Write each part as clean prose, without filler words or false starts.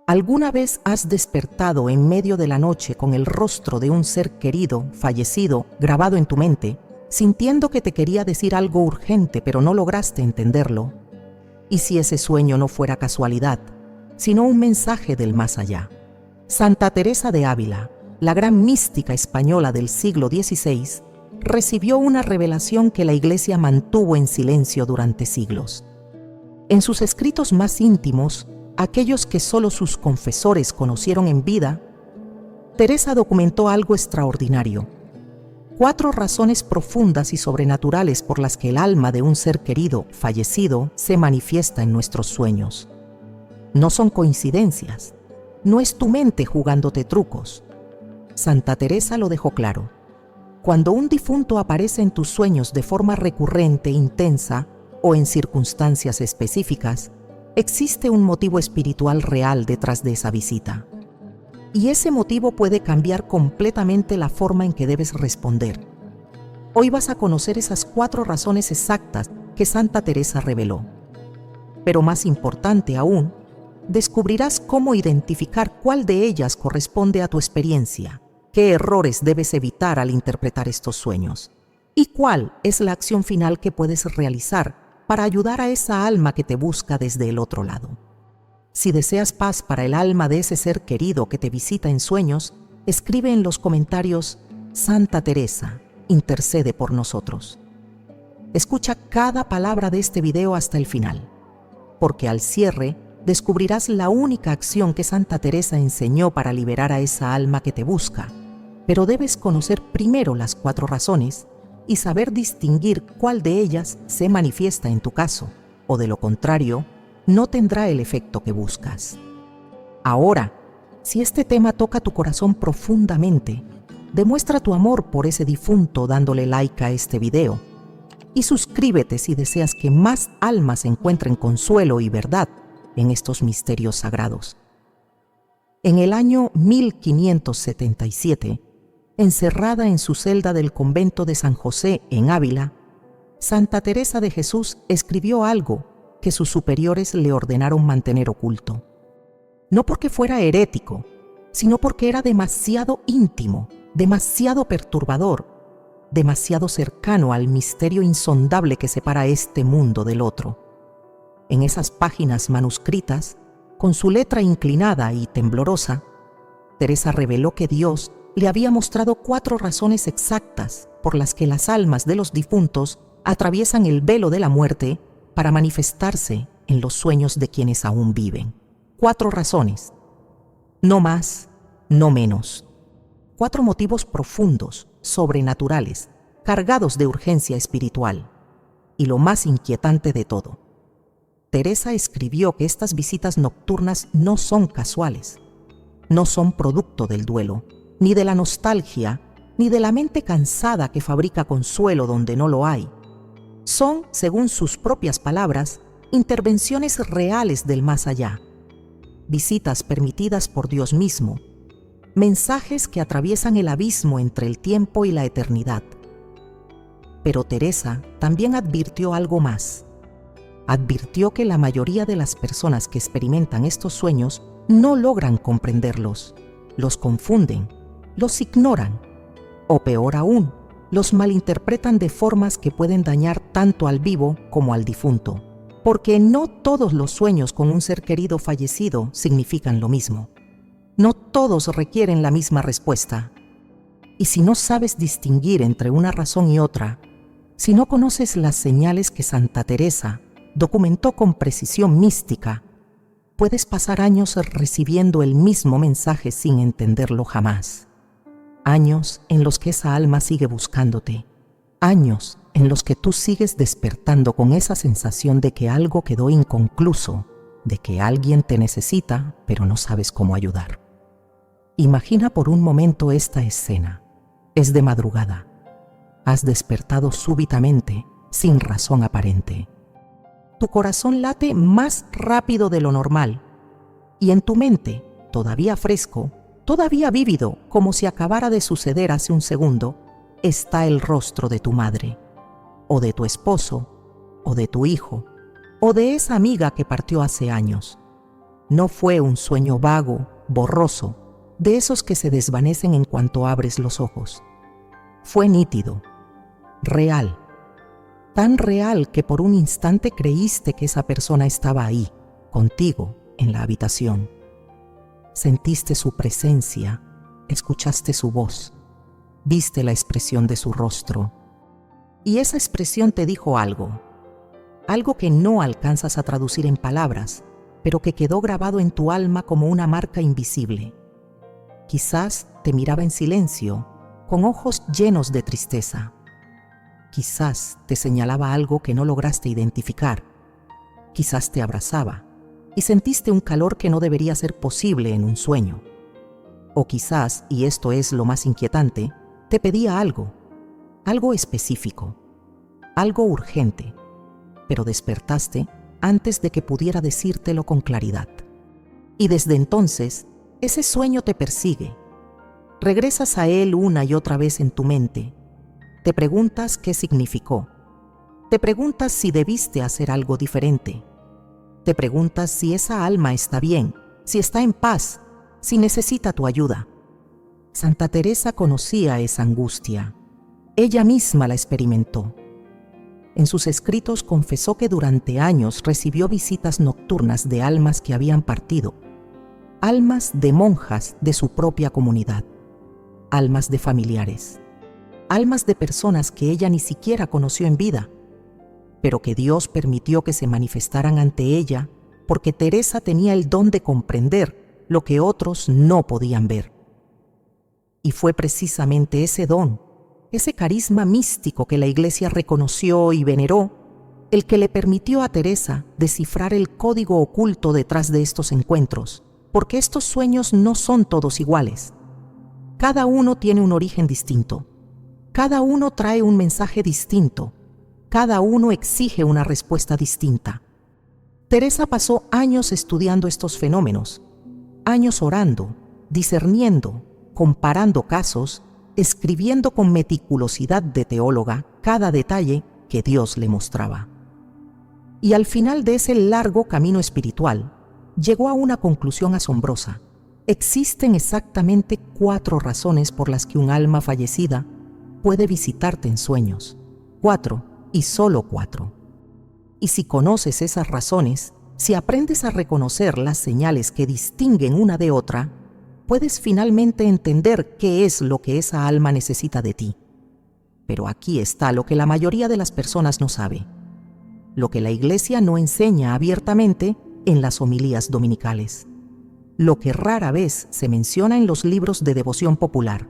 ¿Alguna vez has despertado en medio de la noche con el rostro de un ser querido, fallecido, grabado en tu mente, sintiendo que te quería decir algo urgente pero no lograste entenderlo? ¿Y si ese sueño no fuera casualidad, sino un mensaje del más allá? Santa Teresa de Ávila, la gran mística española del siglo XVI, recibió una revelación que la Iglesia mantuvo en silencio durante siglos. En sus escritos más íntimos, aquellos que solo sus confesores conocieron en vida, Teresa documentó algo extraordinario: 4 razones profundas y sobrenaturales por las que el alma de un ser querido, fallecido, se manifiesta en nuestros sueños. No son coincidencias, no es tu mente jugándote trucos. Santa Teresa lo dejó claro. Cuando un difunto aparece en tus sueños de forma recurrente, intensa o en circunstancias específicas, existe un motivo espiritual real detrás de esa visita. Y ese motivo puede cambiar completamente la forma en que debes responder. Hoy vas a conocer esas 4 razones exactas que Santa Teresa reveló. Pero más importante aún, descubrirás cómo identificar cuál de ellas corresponde a tu experiencia, qué errores debes evitar al interpretar estos sueños, y cuál es la acción final que puedes realizar para ayudar a esa alma que te busca desde el otro lado. Si deseas paz para el alma de ese ser querido que te visita en sueños, escribe en los comentarios: Santa Teresa, intercede por nosotros. Escucha cada palabra de este video hasta el final, porque al cierre descubrirás la única acción que Santa Teresa enseñó para liberar a esa alma que te busca. Pero debes conocer primero las 4 razones y saber distinguir cuál de ellas se manifiesta en tu caso, o de lo contrario, no tendrá el efecto que buscas. Ahora, si este tema toca tu corazón profundamente, demuestra tu amor por ese difunto dándole like a este video y suscríbete si deseas que más almas encuentren consuelo y verdad en estos misterios sagrados. En el año 1577, encerrada en su celda del convento de San José en Ávila, Santa Teresa de Jesús escribió algo que sus superiores le ordenaron mantener oculto. No porque fuera herético, sino porque era demasiado íntimo, demasiado perturbador, demasiado cercano al misterio insondable que separa este mundo del otro. En esas páginas manuscritas, con su letra inclinada y temblorosa, Teresa reveló que Dios le había mostrado 4 razones exactas por las que las almas de los difuntos atraviesan el velo de la muerte para manifestarse en los sueños de quienes aún viven. 4 razones, no más, no menos. 4 motivos profundos, sobrenaturales, cargados de urgencia espiritual. Y lo más inquietante de todo, Teresa escribió que estas visitas nocturnas no son casuales, no son producto del duelo, ni de la nostalgia, ni de la mente cansada que fabrica consuelo donde no lo hay. Son, según sus propias palabras, intervenciones reales del más allá, visitas permitidas por Dios mismo, mensajes que atraviesan el abismo entre el tiempo y la eternidad. Pero Teresa también advirtió algo más. Advirtió que la mayoría de las personas que experimentan estos sueños no logran comprenderlos, los confunden, los ignoran, o peor aún, los malinterpretan de formas que pueden dañar tanto al vivo como al difunto, porque no todos los sueños con un ser querido fallecido significan lo mismo. No todos requieren la misma respuesta. Y si no sabes distinguir entre una razón y otra, si no conoces las señales que Santa Teresa documentó con precisión mística, puedes pasar años recibiendo el mismo mensaje sin entenderlo jamás. Años en los que esa alma sigue buscándote. Años en los que tú sigues despertando con esa sensación de que algo quedó inconcluso, de que alguien te necesita, pero no sabes cómo ayudar. Imagina por un momento esta escena. Es de madrugada. Has despertado súbitamente, sin razón aparente. Tu corazón late más rápido de lo normal y en tu mente, todavía fresco, todavía vívido, como si acabara de suceder hace un segundo, está el rostro de tu madre, o de tu esposo, o de tu hijo, o de esa amiga que partió hace años. No fue un sueño vago, borroso, de esos que se desvanecen en cuanto abres los ojos. Fue nítido, real, tan real que por un instante creíste que esa persona estaba ahí, contigo, en la habitación. Sentiste su presencia, escuchaste su voz, viste la expresión de su rostro. Y esa expresión te dijo algo que no alcanzas a traducir en palabras, pero que quedó grabado en tu alma como una marca invisible. Quizás te miraba en silencio, con ojos llenos de tristeza. Quizás te señalaba algo que no lograste identificar. Quizás te abrazaba y sentiste un calor que no debería ser posible en un sueño. O quizás, y esto es lo más inquietante, te pedía algo específico, algo urgente, pero despertaste antes de que pudiera decírtelo con claridad. Y desde entonces, ese sueño te persigue. Regresas a él una y otra vez en tu mente. Te preguntas qué significó. Te preguntas si debiste hacer algo diferente. Te preguntas si esa alma está bien, si está en paz, si necesita tu ayuda. Santa Teresa conocía esa angustia. Ella misma la experimentó. En sus escritos confesó que durante años recibió visitas nocturnas de almas que habían partido, almas de monjas de su propia comunidad, almas de familiares, almas de personas que ella ni siquiera conoció en vida, pero que Dios permitió que se manifestaran ante ella porque Teresa tenía el don de comprender lo que otros no podían ver. Y fue precisamente ese don, ese carisma místico que la Iglesia reconoció y veneró, el que le permitió a Teresa descifrar el código oculto detrás de estos encuentros, porque estos sueños no son todos iguales. Cada uno tiene un origen distinto, cada uno trae un mensaje distinto, cada uno exige una respuesta distinta. Teresa pasó años estudiando estos fenómenos, años orando, discerniendo, comparando casos, escribiendo con meticulosidad de teóloga cada detalle que Dios le mostraba. Y al final de ese largo camino espiritual, llegó a una conclusión asombrosa. Existen exactamente 4 razones por las que un alma fallecida puede visitarte en sueños. 4 y solo 4. Y si conoces esas razones, si aprendes a reconocer las señales que distinguen una de otra, puedes finalmente entender qué es lo que esa alma necesita de ti. Pero aquí está lo que la mayoría de las personas no sabe, lo que la Iglesia no enseña abiertamente en las homilías dominicales, lo que rara vez se menciona en los libros de devoción popular.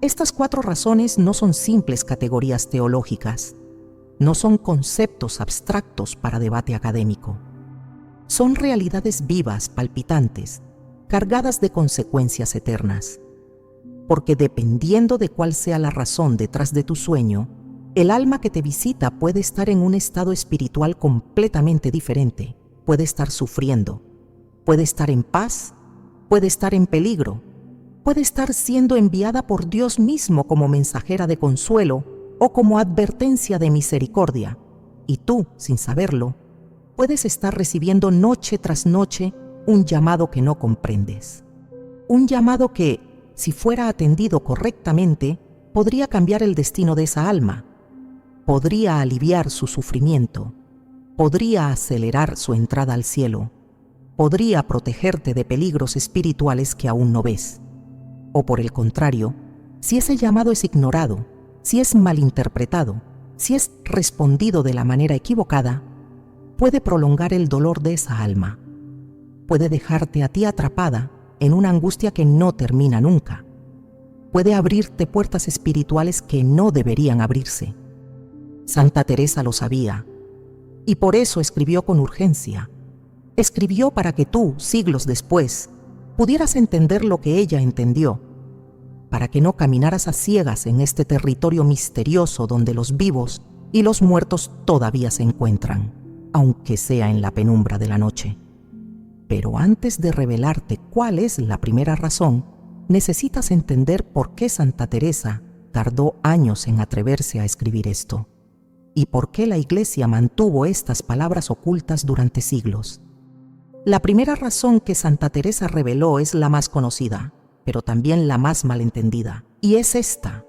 Estas 4 razones no son simples categorías teológicas, no son conceptos abstractos para debate académico. Son realidades vivas, palpitantes, cargadas de consecuencias eternas. Porque dependiendo de cuál sea la razón detrás de tu sueño, el alma que te visita puede estar en un estado espiritual completamente diferente, puede estar sufriendo, puede estar en paz, puede estar en peligro, puede estar siendo enviada por Dios mismo como mensajera de consuelo o como advertencia de misericordia, y tú, sin saberlo, puedes estar recibiendo noche tras noche un llamado que no comprendes. Un llamado que, si fuera atendido correctamente, podría cambiar el destino de esa alma, podría aliviar su sufrimiento, podría acelerar su entrada al cielo, podría protegerte de peligros espirituales que aún no ves. O por el contrario, si ese llamado es ignorado, si es malinterpretado, si es respondido de la manera equivocada, puede prolongar el dolor de esa alma, puede dejarte a ti atrapada en una angustia que no termina nunca, puede abrirte puertas espirituales que no deberían abrirse. Santa Teresa lo sabía, y por eso escribió con urgencia. Escribió para que tú, siglos después, pudieras entender lo que ella entendió, para que no caminaras a ciegas en este territorio misterioso donde los vivos y los muertos todavía se encuentran, aunque sea en la penumbra de la noche. Pero antes de revelarte cuál es la primera razón, necesitas entender por qué Santa Teresa tardó años en atreverse a escribir esto, y por qué la Iglesia mantuvo estas palabras ocultas durante siglos. La primera razón que Santa Teresa reveló es la más conocida, pero también la más malentendida, y es esta: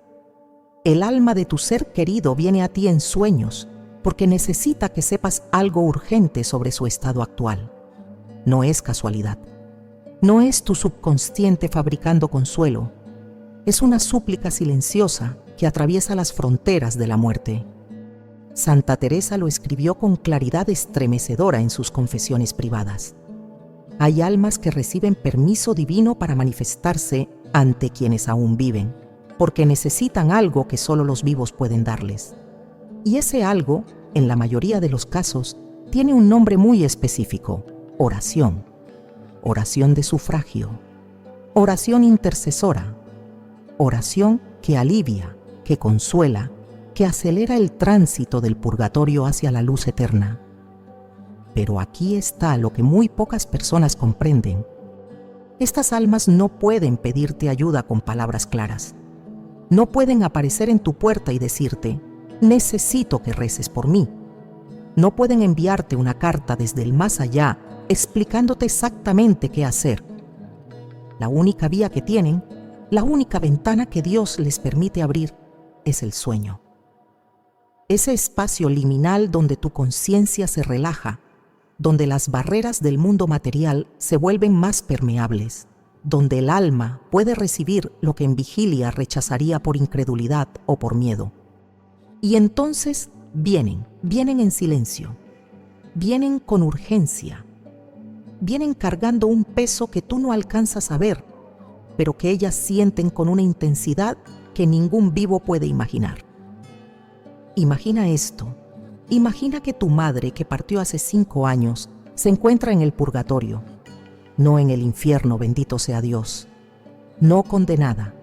el alma de tu ser querido viene a ti en sueños porque necesita que sepas algo urgente sobre su estado actual. No es casualidad. No es tu subconsciente fabricando consuelo. Es una súplica silenciosa que atraviesa las fronteras de la muerte. Santa Teresa lo escribió con claridad estremecedora en sus confesiones privadas. Hay almas que reciben permiso divino para manifestarse ante quienes aún viven, porque necesitan algo que solo los vivos pueden darles. Y ese algo, en la mayoría de los casos, tiene un nombre muy específico: oración. Oración de sufragio. Oración intercesora. Oración que alivia, que consuela, que acelera el tránsito del purgatorio hacia la luz eterna. Pero aquí está lo que muy pocas personas comprenden. Estas almas no pueden pedirte ayuda con palabras claras. No pueden aparecer en tu puerta y decirte: necesito que reces por mí. No pueden enviarte una carta desde el más allá explicándote exactamente qué hacer. La única vía que tienen, la única ventana que Dios les permite abrir, es el sueño. Ese espacio liminal donde tu conciencia se relaja, donde las barreras del mundo material se vuelven más permeables, donde el alma puede recibir lo que en vigilia rechazaría por incredulidad o por miedo. Y entonces vienen en silencio, vienen con urgencia, vienen cargando un peso que tú no alcanzas a ver, pero que ellas sienten con una intensidad que ningún vivo puede imaginar. Imagina esto. Imagina que tu madre, que partió hace 5 años, se encuentra en el purgatorio, no en el infierno, bendito sea Dios, no condenada,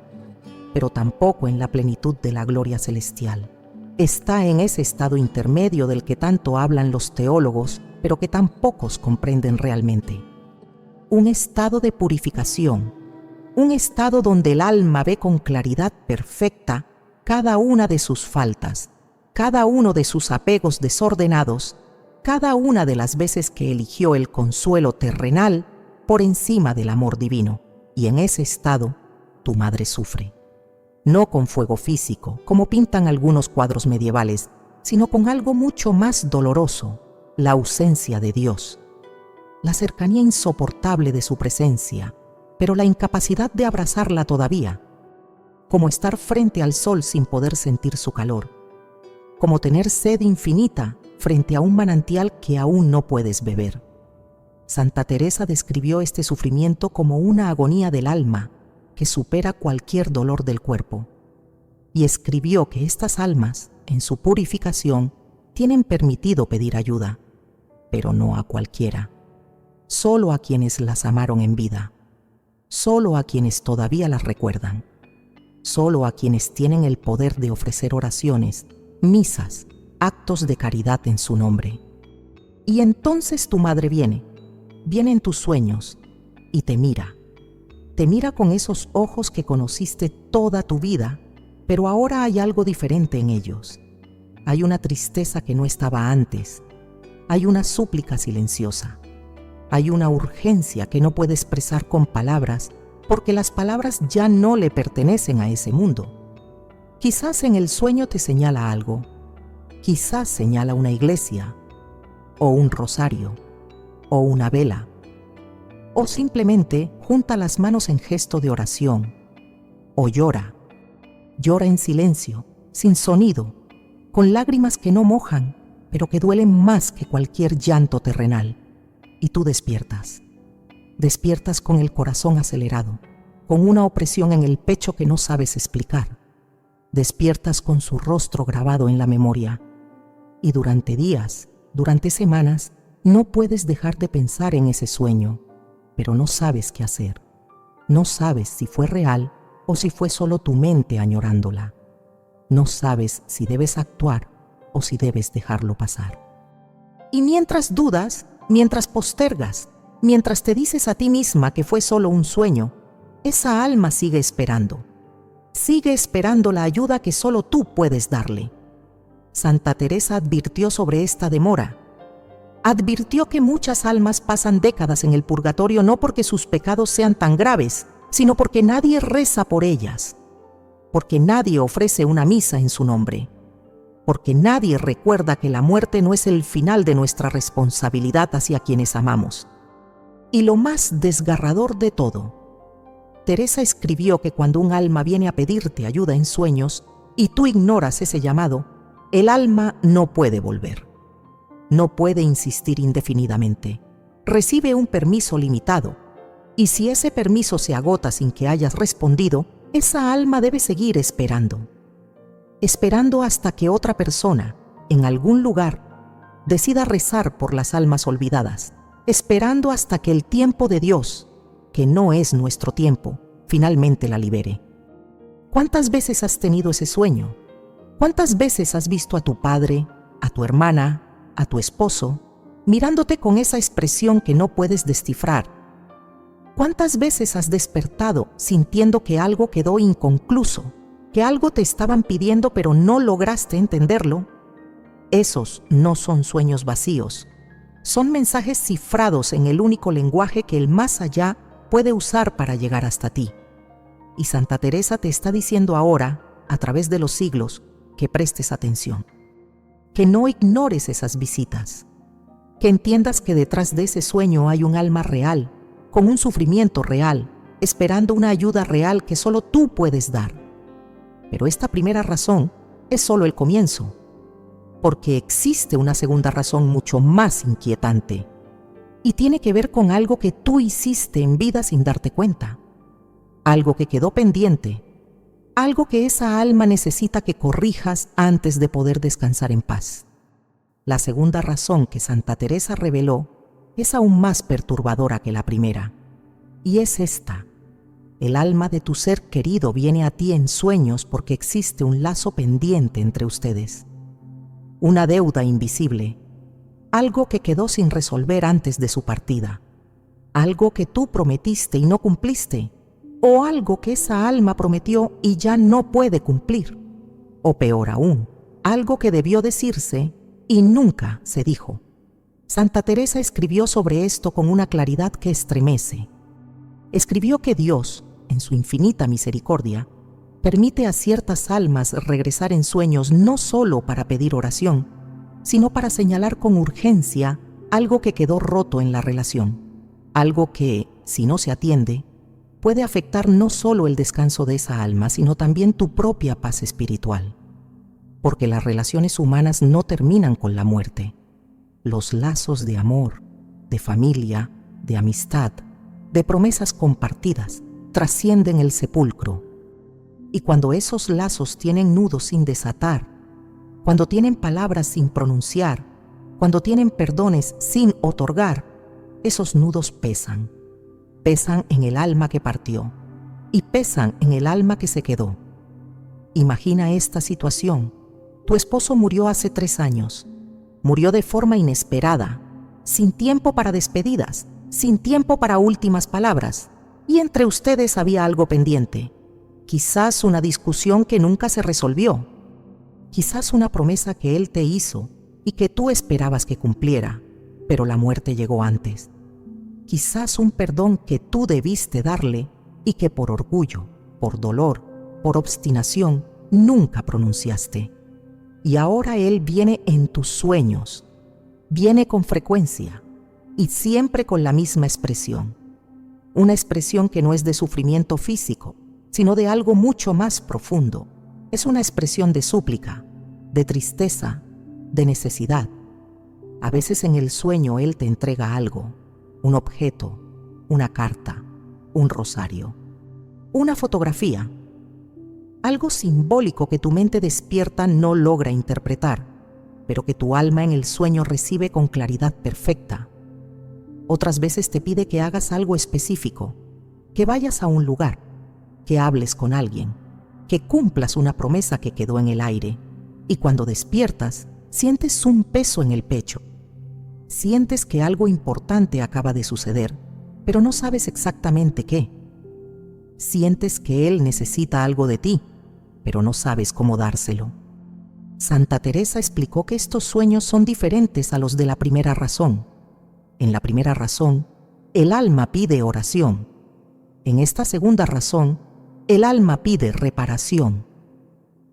pero tampoco en la plenitud de la gloria celestial. Está en ese estado intermedio del que tanto hablan los teólogos, pero que tan pocos comprenden realmente. Un estado de purificación, un estado donde el alma ve con claridad perfecta cada una de sus faltas, cada uno de sus apegos desordenados, cada una de las veces que eligió el consuelo terrenal por encima del amor divino. Y en ese estado, tu madre sufre. No con fuego físico, como pintan algunos cuadros medievales, sino con algo mucho más doloroso: la ausencia de Dios, la cercanía insoportable de su presencia, pero la incapacidad de abrazarla todavía, como estar frente al sol sin poder sentir su calor, como tener sed infinita frente a un manantial que aún no puedes beber. Santa Teresa describió este sufrimiento como una agonía del alma que supera cualquier dolor del cuerpo, y escribió que estas almas, en su purificación, tienen permitido pedir ayuda, pero no a cualquiera, solo a quienes las amaron en vida, solo a quienes todavía las recuerdan, solo a quienes tienen el poder de ofrecer oraciones, misas, actos de caridad en su nombre. Y entonces tu madre viene en tus sueños y te mira con esos ojos que conociste toda tu vida, pero ahora hay algo diferente en ellos. Hay una tristeza que no estaba antes, hay una súplica silenciosa, hay una urgencia que no puede expresar con palabras, porque las palabras ya no le pertenecen a ese mundo. Quizás en el sueño te señala algo, quizás señala una iglesia, o un rosario, o una vela, o simplemente junta las manos en gesto de oración, o llora en silencio, sin sonido, con lágrimas que no mojan, pero que duelen más que cualquier llanto terrenal. Y tú despiertas con el corazón acelerado, con una opresión en el pecho que no sabes explicar. Despiertas con su rostro grabado en la memoria, y durante días, durante semanas, no puedes dejar de pensar en ese sueño, pero no sabes qué hacer. No sabes si fue real o si fue solo tu mente añorándola. No sabes si debes actuar o si debes dejarlo pasar. Y mientras dudas, mientras postergas, mientras te dices a ti misma que fue solo un sueño, esa alma sigue esperando la ayuda que solo tú puedes darle. Santa Teresa advirtió sobre esta demora. Advirtió que muchas almas pasan décadas en el purgatorio no porque sus pecados sean tan graves, sino porque nadie reza por ellas, porque nadie ofrece una misa en su nombre, porque nadie recuerda que la muerte no es el final de nuestra responsabilidad hacia quienes amamos. Y lo más desgarrador de todo, Teresa escribió que cuando un alma viene a pedirte ayuda en sueños y tú ignoras ese llamado, el alma no puede volver. No puede insistir indefinidamente. Recibe un permiso limitado, y si ese permiso se agota sin que hayas respondido, esa alma debe seguir esperando. Esperando hasta que otra persona, en algún lugar, decida rezar por las almas olvidadas, esperando hasta que el tiempo de Dios, que no es nuestro tiempo, finalmente la libere. ¿Cuántas veces has tenido ese sueño? ¿Cuántas veces has visto a tu padre, a tu hermana, a tu esposo, mirándote con esa expresión que no puedes descifrar? ¿Cuántas veces has despertado sintiendo que algo quedó inconcluso, que algo te estaban pidiendo pero no lograste entenderlo? Esos no son sueños vacíos, son mensajes cifrados en el único lenguaje que el más allá puede usar para llegar hasta ti. Y Santa Teresa te está diciendo ahora, a través de los siglos, que prestes atención, que no ignores esas visitas, que entiendas que detrás de ese sueño hay un alma real, con un sufrimiento real, esperando una ayuda real que solo tú puedes dar. Pero esta primera razón es solo el comienzo, porque existe una segunda razón mucho más inquietante, y tiene que ver con algo que tú hiciste en vida sin darte cuenta, algo que quedó pendiente, algo que esa alma necesita que corrijas antes de poder descansar en paz. La segunda razón que Santa Teresa reveló es aún más perturbadora que la primera, y es esta: el alma de tu ser querido viene a ti en sueños porque existe un lazo pendiente entre ustedes, una deuda invisible, algo que quedó sin resolver antes de su partida, algo que tú prometiste y no cumpliste, o algo que esa alma prometió y ya no puede cumplir, o peor aún, algo que debió decirse y nunca se dijo. Santa Teresa escribió sobre esto con una claridad que estremece. Escribió que Dios, en su infinita misericordia, permite a ciertas almas regresar en sueños no solo para pedir oración, sino para señalar con urgencia algo que quedó roto en la relación, algo que, si no se atiende, puede afectar no solo el descanso de esa alma, sino también tu propia paz espiritual. Porque las relaciones humanas no terminan con la muerte. Los lazos de amor, de familia, de amistad, de promesas compartidas, trascienden el sepulcro. Y cuando esos lazos tienen nudos sin desatar, cuando tienen palabras sin pronunciar, cuando tienen perdones sin otorgar, esos nudos pesan. Pesan en el alma que partió y pesan en el alma que se quedó. Imagina esta situación. Tu esposo murió hace 3 años. Murió de forma inesperada, sin tiempo para despedidas, sin tiempo para últimas palabras. Y entre ustedes había algo pendiente. Quizás una discusión que nunca se resolvió. Quizás una promesa que él te hizo y que tú esperabas que cumpliera, pero la muerte llegó antes. Quizás un perdón que tú debiste darle y que por orgullo, por dolor, por obstinación, nunca pronunciaste. Y ahora él viene en tus sueños, viene con frecuencia y siempre con la misma expresión. Una expresión que no es de sufrimiento físico, sino de algo mucho más profundo. Es una expresión de súplica, de tristeza, de necesidad. A veces en el sueño él te entrega algo, un objeto, una carta, un rosario, una fotografía, algo simbólico que tu mente despierta no logra interpretar, pero que tu alma en el sueño recibe con claridad perfecta. Otras veces te pide que hagas algo específico, que vayas a un lugar, que hables con alguien, que cumplas una promesa que quedó en el aire, y cuando despiertas, sientes un peso en el pecho. Sientes que algo importante acaba de suceder, pero no sabes exactamente qué. Sientes que él necesita algo de ti, pero no sabes cómo dárselo. Santa Teresa explicó que estos sueños son diferentes a los de la primera razón. En la primera razón, el alma pide oración. En esta segunda razón, el alma pide reparación.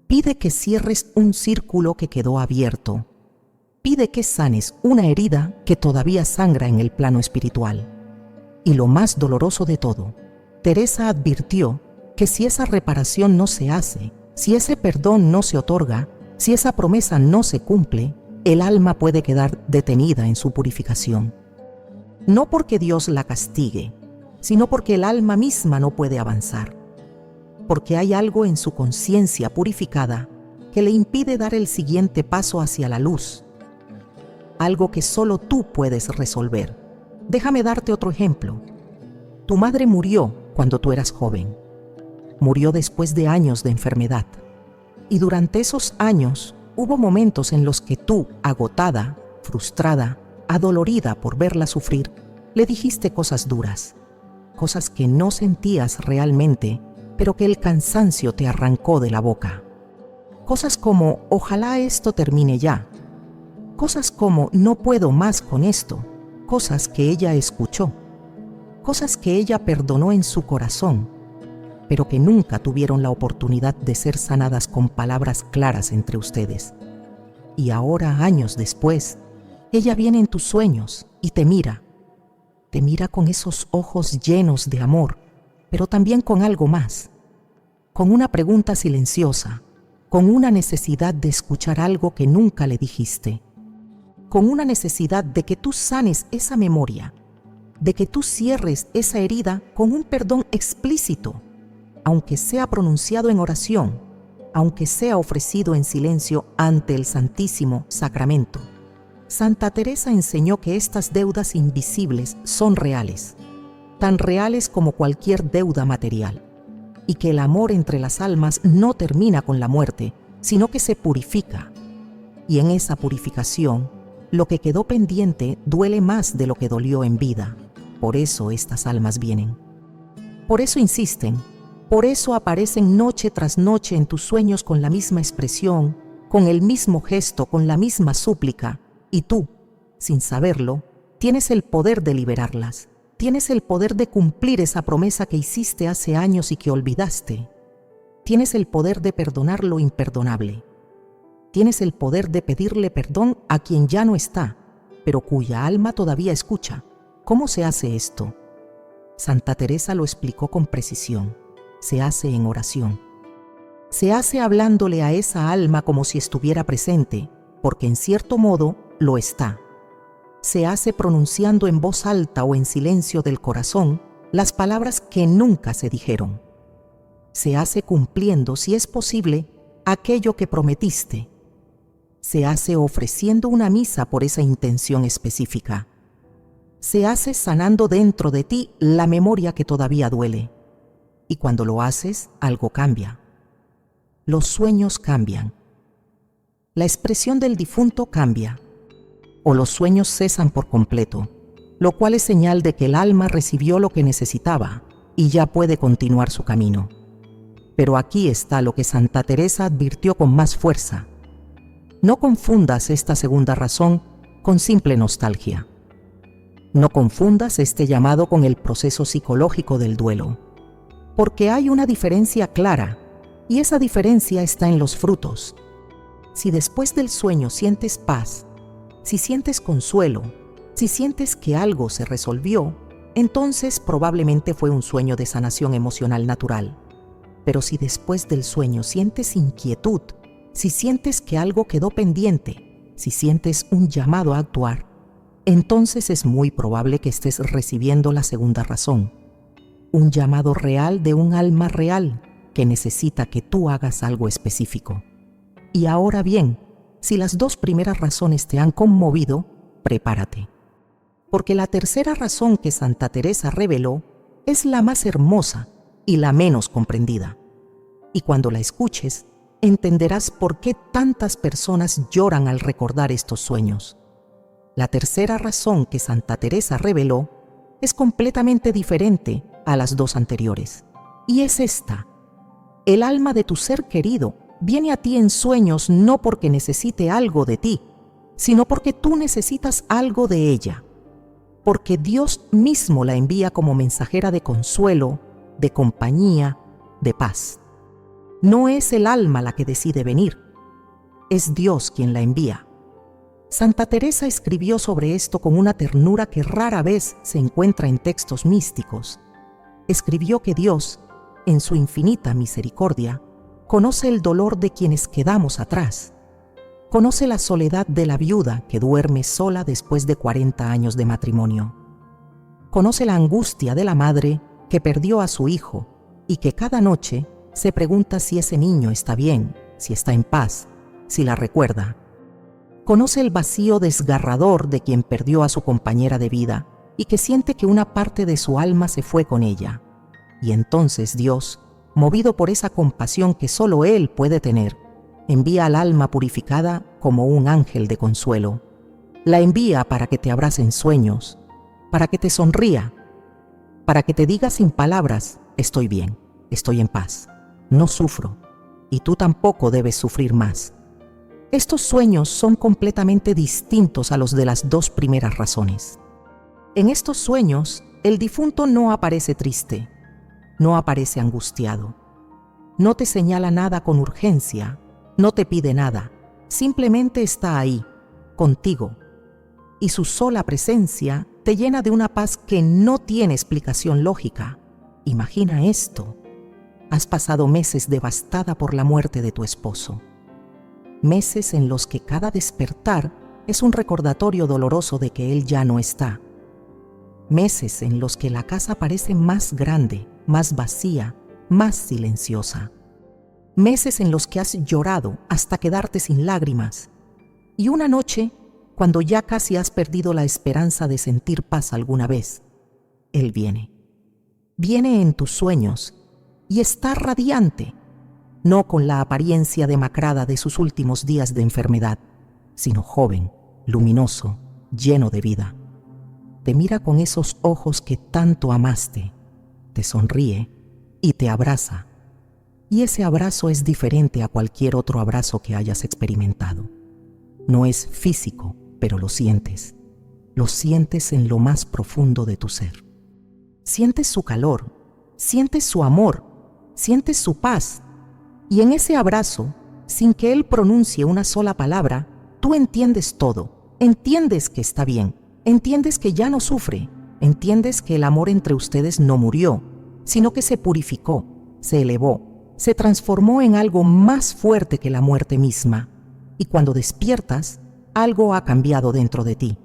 Pide que cierres un círculo que quedó abierto. Pide que sanes una herida que todavía sangra en el plano espiritual. Y lo más doloroso de todo, Teresa advirtió que si esa reparación no se hace, si ese perdón no se otorga, si esa promesa no se cumple, el alma puede quedar detenida en su purificación. No porque Dios la castigue, sino porque el alma misma no puede avanzar. Porque hay algo en su conciencia purificada que le impide dar el siguiente paso hacia la luz. Algo que solo tú puedes resolver. Déjame darte otro ejemplo. Tu madre murió cuando tú eras joven. Murió después de años de enfermedad. Y durante esos años hubo momentos en los que tú, agotada, frustrada, adolorida por verla sufrir, le dijiste cosas duras, cosas que no sentías realmente, pero que el cansancio te arrancó de la boca. Cosas como, ojalá esto termine ya. Cosas como, no puedo más con esto. Cosas que ella escuchó. Cosas que ella perdonó en su corazón, pero que nunca tuvieron la oportunidad de ser sanadas con palabras claras entre ustedes. Y ahora, años después, ella viene en tus sueños y te mira con esos ojos llenos de amor, pero también con algo más, con una pregunta silenciosa, con una necesidad de escuchar algo que nunca le dijiste, con una necesidad de que tú sanes esa memoria, de que tú cierres esa herida con un perdón explícito, aunque sea pronunciado en oración, aunque sea ofrecido en silencio ante el Santísimo Sacramento. Santa Teresa enseñó que estas deudas invisibles son reales, tan reales como cualquier deuda material, y que el amor entre las almas no termina con la muerte, sino que se purifica. Y en esa purificación, lo que quedó pendiente duele más de lo que dolió en vida. Por eso estas almas vienen. Por eso insisten, por eso aparecen noche tras noche en tus sueños con la misma expresión, con el mismo gesto, con la misma súplica. Y tú, sin saberlo, tienes el poder de liberarlas. Tienes el poder de cumplir esa promesa que hiciste hace años y que olvidaste. Tienes el poder de perdonar lo imperdonable. Tienes el poder de pedirle perdón a quien ya no está, pero cuya alma todavía escucha. ¿Cómo se hace esto? Santa Teresa lo explicó con precisión. Se hace en oración. Se hace hablándole a esa alma como si estuviera presente, porque en cierto modo lo está. Se hace pronunciando en voz alta o en silencio del corazón las palabras que nunca se dijeron. Se hace cumpliendo, si es posible, aquello que prometiste. Se hace ofreciendo una misa por esa intención específica. Se hace sanando dentro de ti la memoria que todavía duele. Y cuando lo haces, algo cambia. Los sueños cambian. La expresión del difunto cambia. O los sueños cesan por completo, lo cual es señal de que el alma recibió lo que necesitaba y ya puede continuar su camino. Pero aquí está lo que Santa Teresa advirtió con más fuerza. No confundas esta segunda razón con simple nostalgia. No confundas este llamado con el proceso psicológico del duelo, porque hay una diferencia clara, y esa diferencia está en los frutos. Si después del sueño sientes paz, si sientes consuelo, si sientes que algo se resolvió, entonces probablemente fue un sueño de sanación emocional natural. Pero si después del sueño sientes inquietud, si sientes que algo quedó pendiente, si sientes un llamado a actuar, entonces es muy probable que estés recibiendo la segunda razón. Un llamado real de un alma real que necesita que tú hagas algo específico. Y ahora bien, si las dos primeras razones te han conmovido, prepárate. Porque la tercera razón que Santa Teresa reveló es la más hermosa y la menos comprendida. Y cuando la escuches, entenderás por qué tantas personas lloran al recordar estos sueños. La tercera razón que Santa Teresa reveló es completamente diferente a las dos anteriores. Y es esta: el alma de tu ser querido viene a ti en sueños no porque necesite algo de ti, sino porque tú necesitas algo de ella, porque Dios mismo la envía como mensajera de consuelo, de compañía, de paz. No es el alma la que decide venir, es Dios quien la envía. Santa Teresa escribió sobre esto con una ternura que rara vez se encuentra en textos místicos. Escribió que Dios, en su infinita misericordia, conoce el dolor de quienes quedamos atrás. Conoce la soledad de la viuda que duerme sola después de 40 años de matrimonio. Conoce la angustia de la madre que perdió a su hijo y que cada noche se pregunta si ese niño está bien, si está en paz, si la recuerda. Conoce el vacío desgarrador de quien perdió a su compañera de vida y que siente que una parte de su alma se fue con ella. Y entonces Dios, movido por esa compasión que solo Él puede tener, envía al alma purificada como un ángel de consuelo. La envía para que te abrace en sueños, para que te sonría, para que te diga sin palabras: estoy bien, estoy en paz, no sufro, y tú tampoco debes sufrir más. Estos sueños son completamente distintos a los de las dos primeras razones. En estos sueños, el difunto no aparece triste, no aparece angustiado, no te señala nada con urgencia, no te pide nada, simplemente está ahí, contigo, y su sola presencia te llena de una paz que no tiene explicación lógica. Imagina esto: has pasado meses devastada por la muerte de tu esposo. Meses en los que cada despertar es un recordatorio doloroso de que él ya no está. Meses en los que la casa parece más grande, más vacía, más silenciosa. Meses en los que has llorado hasta quedarte sin lágrimas. Y una noche, cuando ya casi has perdido la esperanza de sentir paz alguna vez, él viene. Viene en tus sueños y está radiante, no con la apariencia demacrada de sus últimos días de enfermedad, sino joven, luminoso, lleno de vida. Te mira con esos ojos que tanto amaste, te sonríe y te abraza. Y ese abrazo es diferente a cualquier otro abrazo que hayas experimentado. No es físico, pero lo sientes. Lo sientes en lo más profundo de tu ser. Sientes su calor, sientes su amor, sientes su paz. Y en ese abrazo, sin que él pronuncie una sola palabra, tú entiendes todo. Entiendes que está bien, entiendes que ya no sufre, entiendes que el amor entre ustedes no murió, sino que se purificó, se elevó, se transformó en algo más fuerte que la muerte misma. Y cuando despiertas, algo ha cambiado dentro de ti.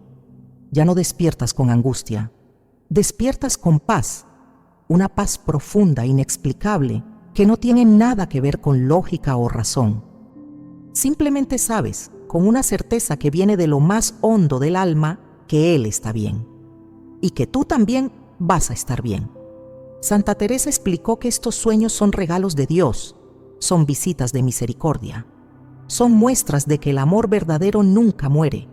Ya no despiertas con angustia, despiertas con paz, una paz profunda, inexplicable, que no tiene nada que ver con lógica o razón. Simplemente sabes, con una certeza que viene de lo más hondo del alma, que Él está bien y que tú también vas a estar bien. Santa Teresa explicó que estos sueños son regalos de Dios, son visitas de misericordia, son muestras de que el amor verdadero nunca muere,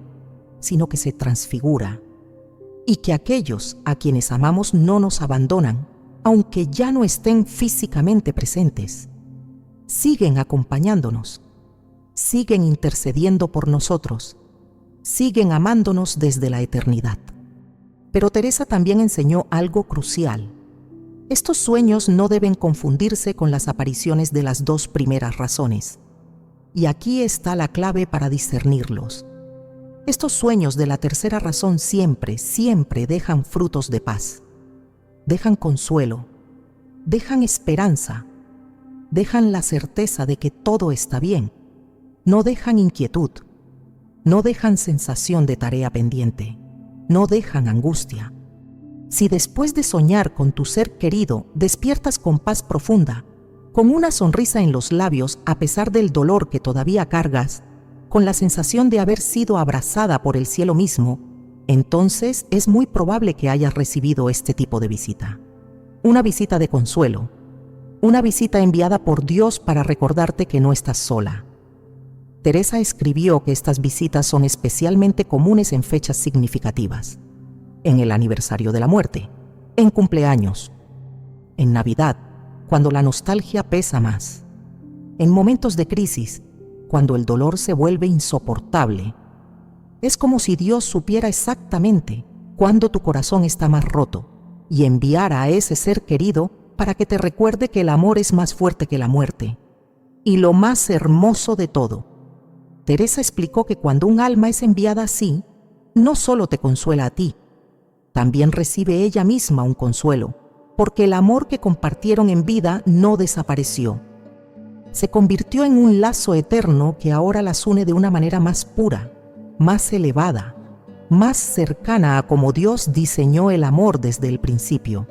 sino que se transfigura, y que aquellos a quienes amamos no nos abandonan, aunque ya no estén físicamente presentes. Siguen acompañándonos, siguen intercediendo por nosotros, siguen amándonos desde la eternidad. Pero Teresa también enseñó algo crucial. Estos sueños no deben confundirse con las apariciones de las dos primeras razones. Y aquí está la clave para discernirlos. Estos sueños de la tercera razón siempre dejan frutos de paz. Dejan consuelo, dejan esperanza, dejan la certeza de que todo está bien, no dejan inquietud, no dejan sensación de tarea pendiente, no dejan angustia. Si después de soñar con tu ser querido despiertas con paz profunda, con una sonrisa en los labios a pesar del dolor que todavía cargas, con la sensación de haber sido abrazada por el cielo mismo, entonces es muy probable que hayas recibido este tipo de visita. Una visita de consuelo, una visita enviada por Dios para recordarte que no estás sola. Teresa escribió que estas visitas son especialmente comunes en fechas significativas: en el aniversario de la muerte, en cumpleaños, en Navidad, cuando la nostalgia pesa más, en momentos de crisis, cuando el dolor se vuelve insoportable. Es como si Dios supiera exactamente cuándo tu corazón está más roto y enviara a ese ser querido para que te recuerde que el amor es más fuerte que la muerte. Y lo más hermoso de todo, Teresa explicó que cuando un alma es enviada así, no solo te consuela a ti, también recibe ella misma un consuelo, porque el amor que compartieron en vida no desapareció. Se convirtió en un lazo eterno que ahora las une de una manera más pura, más elevada, más cercana a como Dios diseñó el amor desde el principio.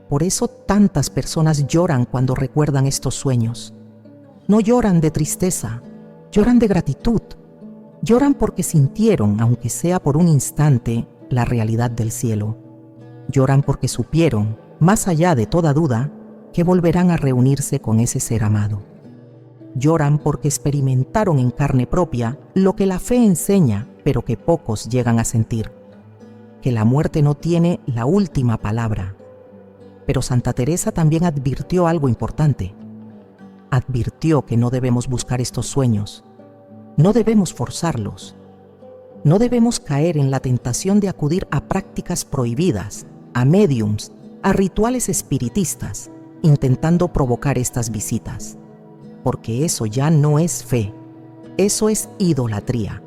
Por eso tantas personas lloran cuando recuerdan estos sueños. No lloran de tristeza, lloran de gratitud. Lloran porque sintieron, aunque sea por un instante, la realidad del cielo. Lloran porque supieron, más allá de toda duda, que volverán a reunirse con ese ser amado. Lloran porque experimentaron en carne propia lo que la fe enseña, pero que pocos llegan a sentir: que la muerte no tiene la última palabra. Pero Santa Teresa también advirtió algo importante. Advirtió que no debemos buscar estos sueños, no debemos forzarlos, no debemos caer en la tentación de acudir a prácticas prohibidas, a médiums, a rituales espiritistas, intentando provocar estas visitas. Porque eso ya no es fe, eso es idolatría.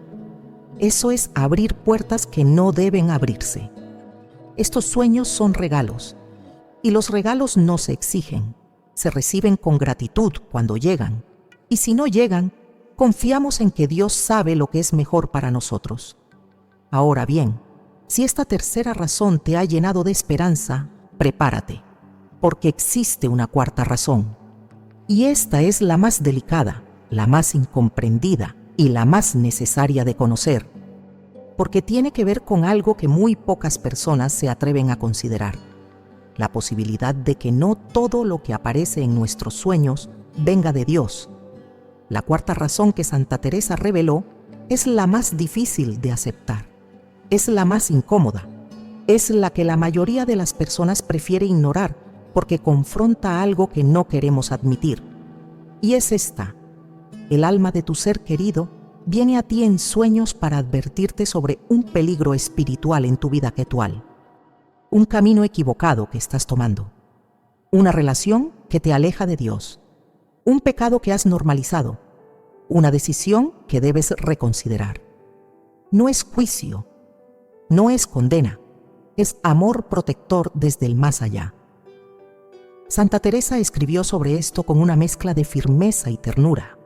Eso es abrir puertas que no deben abrirse. Estos sueños son regalos, y los regalos no se exigen, se reciben con gratitud cuando llegan, y si no llegan, confiamos en que Dios sabe lo que es mejor para nosotros. Ahora bien, si esta tercera razón te ha llenado de esperanza, prepárate, porque existe una cuarta razón. Y esta es la más delicada, la más incomprendida y la más necesaria de conocer, porque tiene que ver con algo que muy pocas personas se atreven a considerar: la posibilidad de que no todo lo que aparece en nuestros sueños venga de Dios. La cuarta razón que Santa Teresa reveló es la más difícil de aceptar, es la más incómoda, es la que la mayoría de las personas prefiere ignorar porque confronta algo que no queremos admitir. Y es esta: el alma de tu ser querido viene a ti en sueños para advertirte sobre un peligro espiritual en tu vida actual, un camino equivocado que estás tomando, una relación que te aleja de Dios, un pecado que has normalizado, una decisión que debes reconsiderar. No es juicio, no es condena, es amor protector desde el más allá. Santa Teresa escribió sobre esto con una mezcla de firmeza y ternura.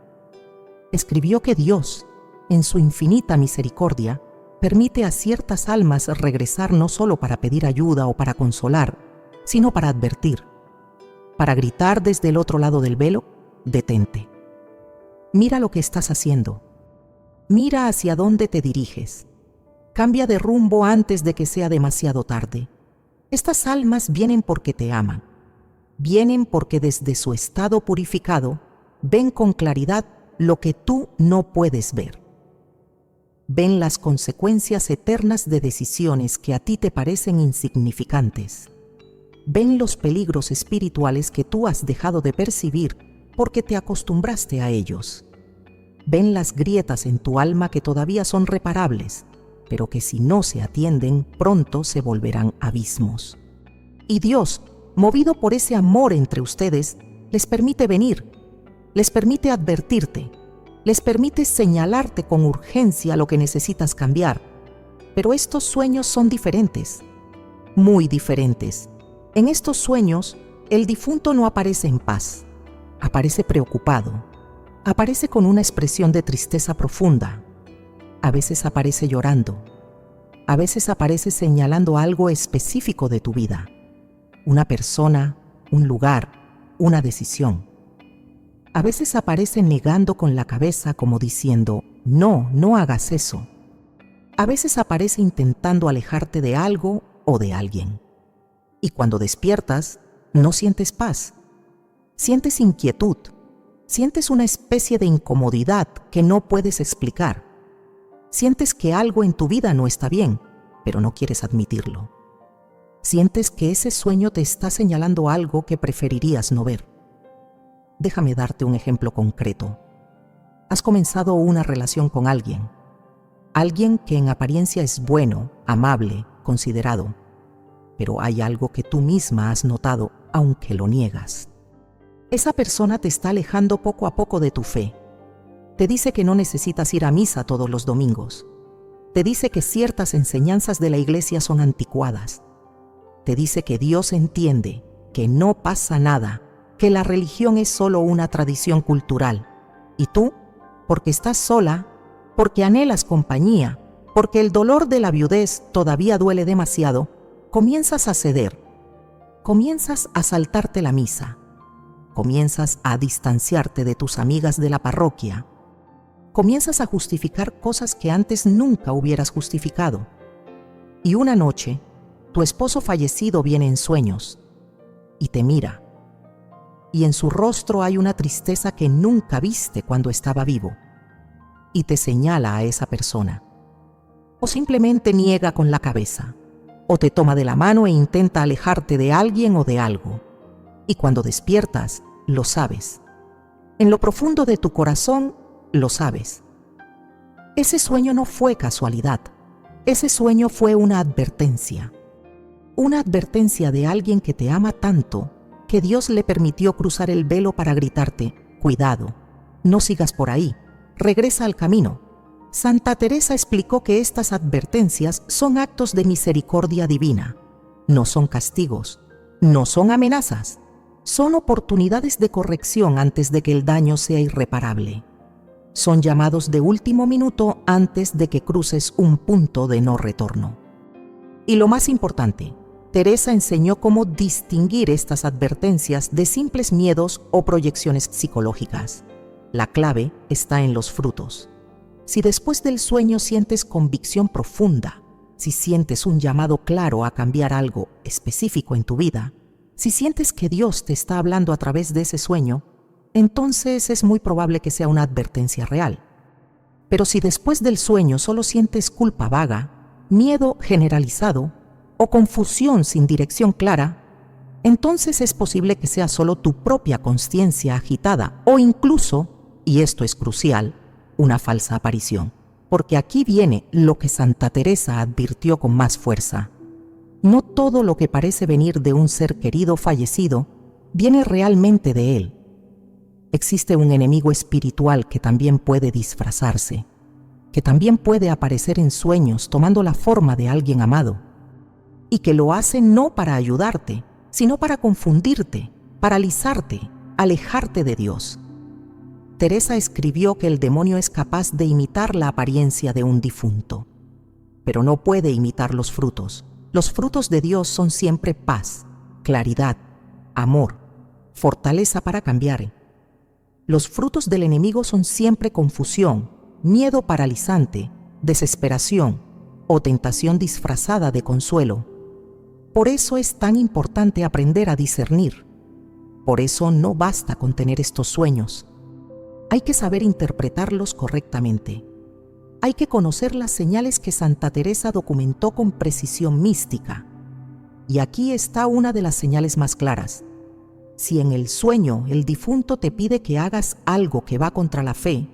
Escribió que Dios, en su infinita misericordia, permite a ciertas almas regresar no solo para pedir ayuda o para consolar, sino para advertir, para gritar desde el otro lado del velo: detente. Mira lo que estás haciendo. Mira hacia dónde te diriges. Cambia de rumbo antes de que sea demasiado tarde. Estas almas vienen porque te aman. Vienen porque desde su estado purificado ven con claridad lo que tú no puedes ver. Ven las consecuencias eternas de decisiones que a ti te parecen insignificantes. Ven los peligros espirituales que tú has dejado de percibir porque te acostumbraste a ellos. Ven las grietas en tu alma que todavía son reparables, pero que si no se atienden, pronto se volverán abismos. Y Dios, movido por ese amor entre ustedes, les permite venir, les permite advertirte, les permite señalarte con urgencia lo que necesitas cambiar. Pero estos sueños son diferentes, muy diferentes. En estos sueños, el difunto no aparece en paz, aparece preocupado, aparece con una expresión de tristeza profunda, a veces aparece llorando, a veces aparece señalando algo específico de tu vida, una persona, un lugar, una decisión. A veces aparece negando con la cabeza como diciendo: no, no hagas eso. A veces aparece intentando alejarte de algo o de alguien. Y cuando despiertas, no sientes paz. Sientes inquietud. Sientes una especie de incomodidad que no puedes explicar. Sientes que algo en tu vida no está bien, pero no quieres admitirlo. Sientes que ese sueño te está señalando algo que preferirías no ver. Déjame darte un ejemplo concreto. Has comenzado una relación con alguien que en apariencia es bueno, amable, considerado, pero hay algo que tú misma has notado, aunque lo niegas. Esa persona te está alejando poco a poco de tu fe. Te dice que no necesitas ir a misa todos los domingos. Te dice que ciertas enseñanzas de la iglesia son anticuadas. Te dice que Dios entiende, que no pasa nada, que la religión es solo una tradición cultural. Y tú, porque estás sola, porque anhelas compañía, porque el dolor de la viudez todavía duele demasiado, comienzas a ceder. Comienzas a saltarte la misa. Comienzas a distanciarte de tus amigas de la parroquia. Comienzas a justificar cosas que antes nunca hubieras justificado. Y una noche, tu esposo fallecido viene en sueños y te mira. Y en su rostro hay una tristeza que nunca viste cuando estaba vivo. Y te señala a esa persona. O simplemente niega con la cabeza. O te toma de la mano e intenta alejarte de alguien o de algo. Y cuando despiertas, lo sabes. En lo profundo de tu corazón, lo sabes. Ese sueño no fue casualidad. Ese sueño fue una advertencia. Una advertencia de alguien que te ama tanto que Dios le permitió cruzar el velo para gritarte: cuidado, no sigas por ahí, regresa al camino. Santa Teresa explicó que estas advertencias son actos de misericordia divina. No son castigos, no son amenazas, son oportunidades de corrección antes de que el daño sea irreparable. Son llamados de último minuto antes de que cruces un punto de no retorno. Y lo más importante, Teresa enseñó cómo distinguir estas advertencias de simples miedos o proyecciones psicológicas. La clave está en los frutos. Si después del sueño sientes convicción profunda, si sientes un llamado claro a cambiar algo específico en tu vida, si sientes que Dios te está hablando a través de ese sueño, entonces es muy probable que sea una advertencia real. Pero si después del sueño solo sientes culpa vaga, miedo generalizado o confusión sin dirección clara, entonces es posible que sea solo tu propia consciencia agitada o incluso, y esto es crucial, una falsa aparición. Porque aquí viene lo que Santa Teresa advirtió con más fuerza. No todo lo que parece venir de un ser querido fallecido viene realmente de él. Existe un enemigo espiritual que también puede disfrazarse, que también puede aparecer en sueños tomando la forma de alguien amado, y que lo hace no para ayudarte, sino para confundirte, paralizarte, alejarte de Dios. Teresa escribió que el demonio es capaz de imitar la apariencia de un difunto, pero no puede imitar los frutos. Los frutos de Dios son siempre paz, claridad, amor, fortaleza para cambiar. Los frutos del enemigo son siempre confusión, miedo paralizante, desesperación o tentación disfrazada de consuelo. Por eso es tan importante aprender a discernir. Por eso no basta con tener estos sueños. Hay que saber interpretarlos correctamente. Hay que conocer las señales que Santa Teresa documentó con precisión mística. Y aquí está una de las señales más claras. Si en el sueño el difunto te pide que hagas algo que va contra la fe,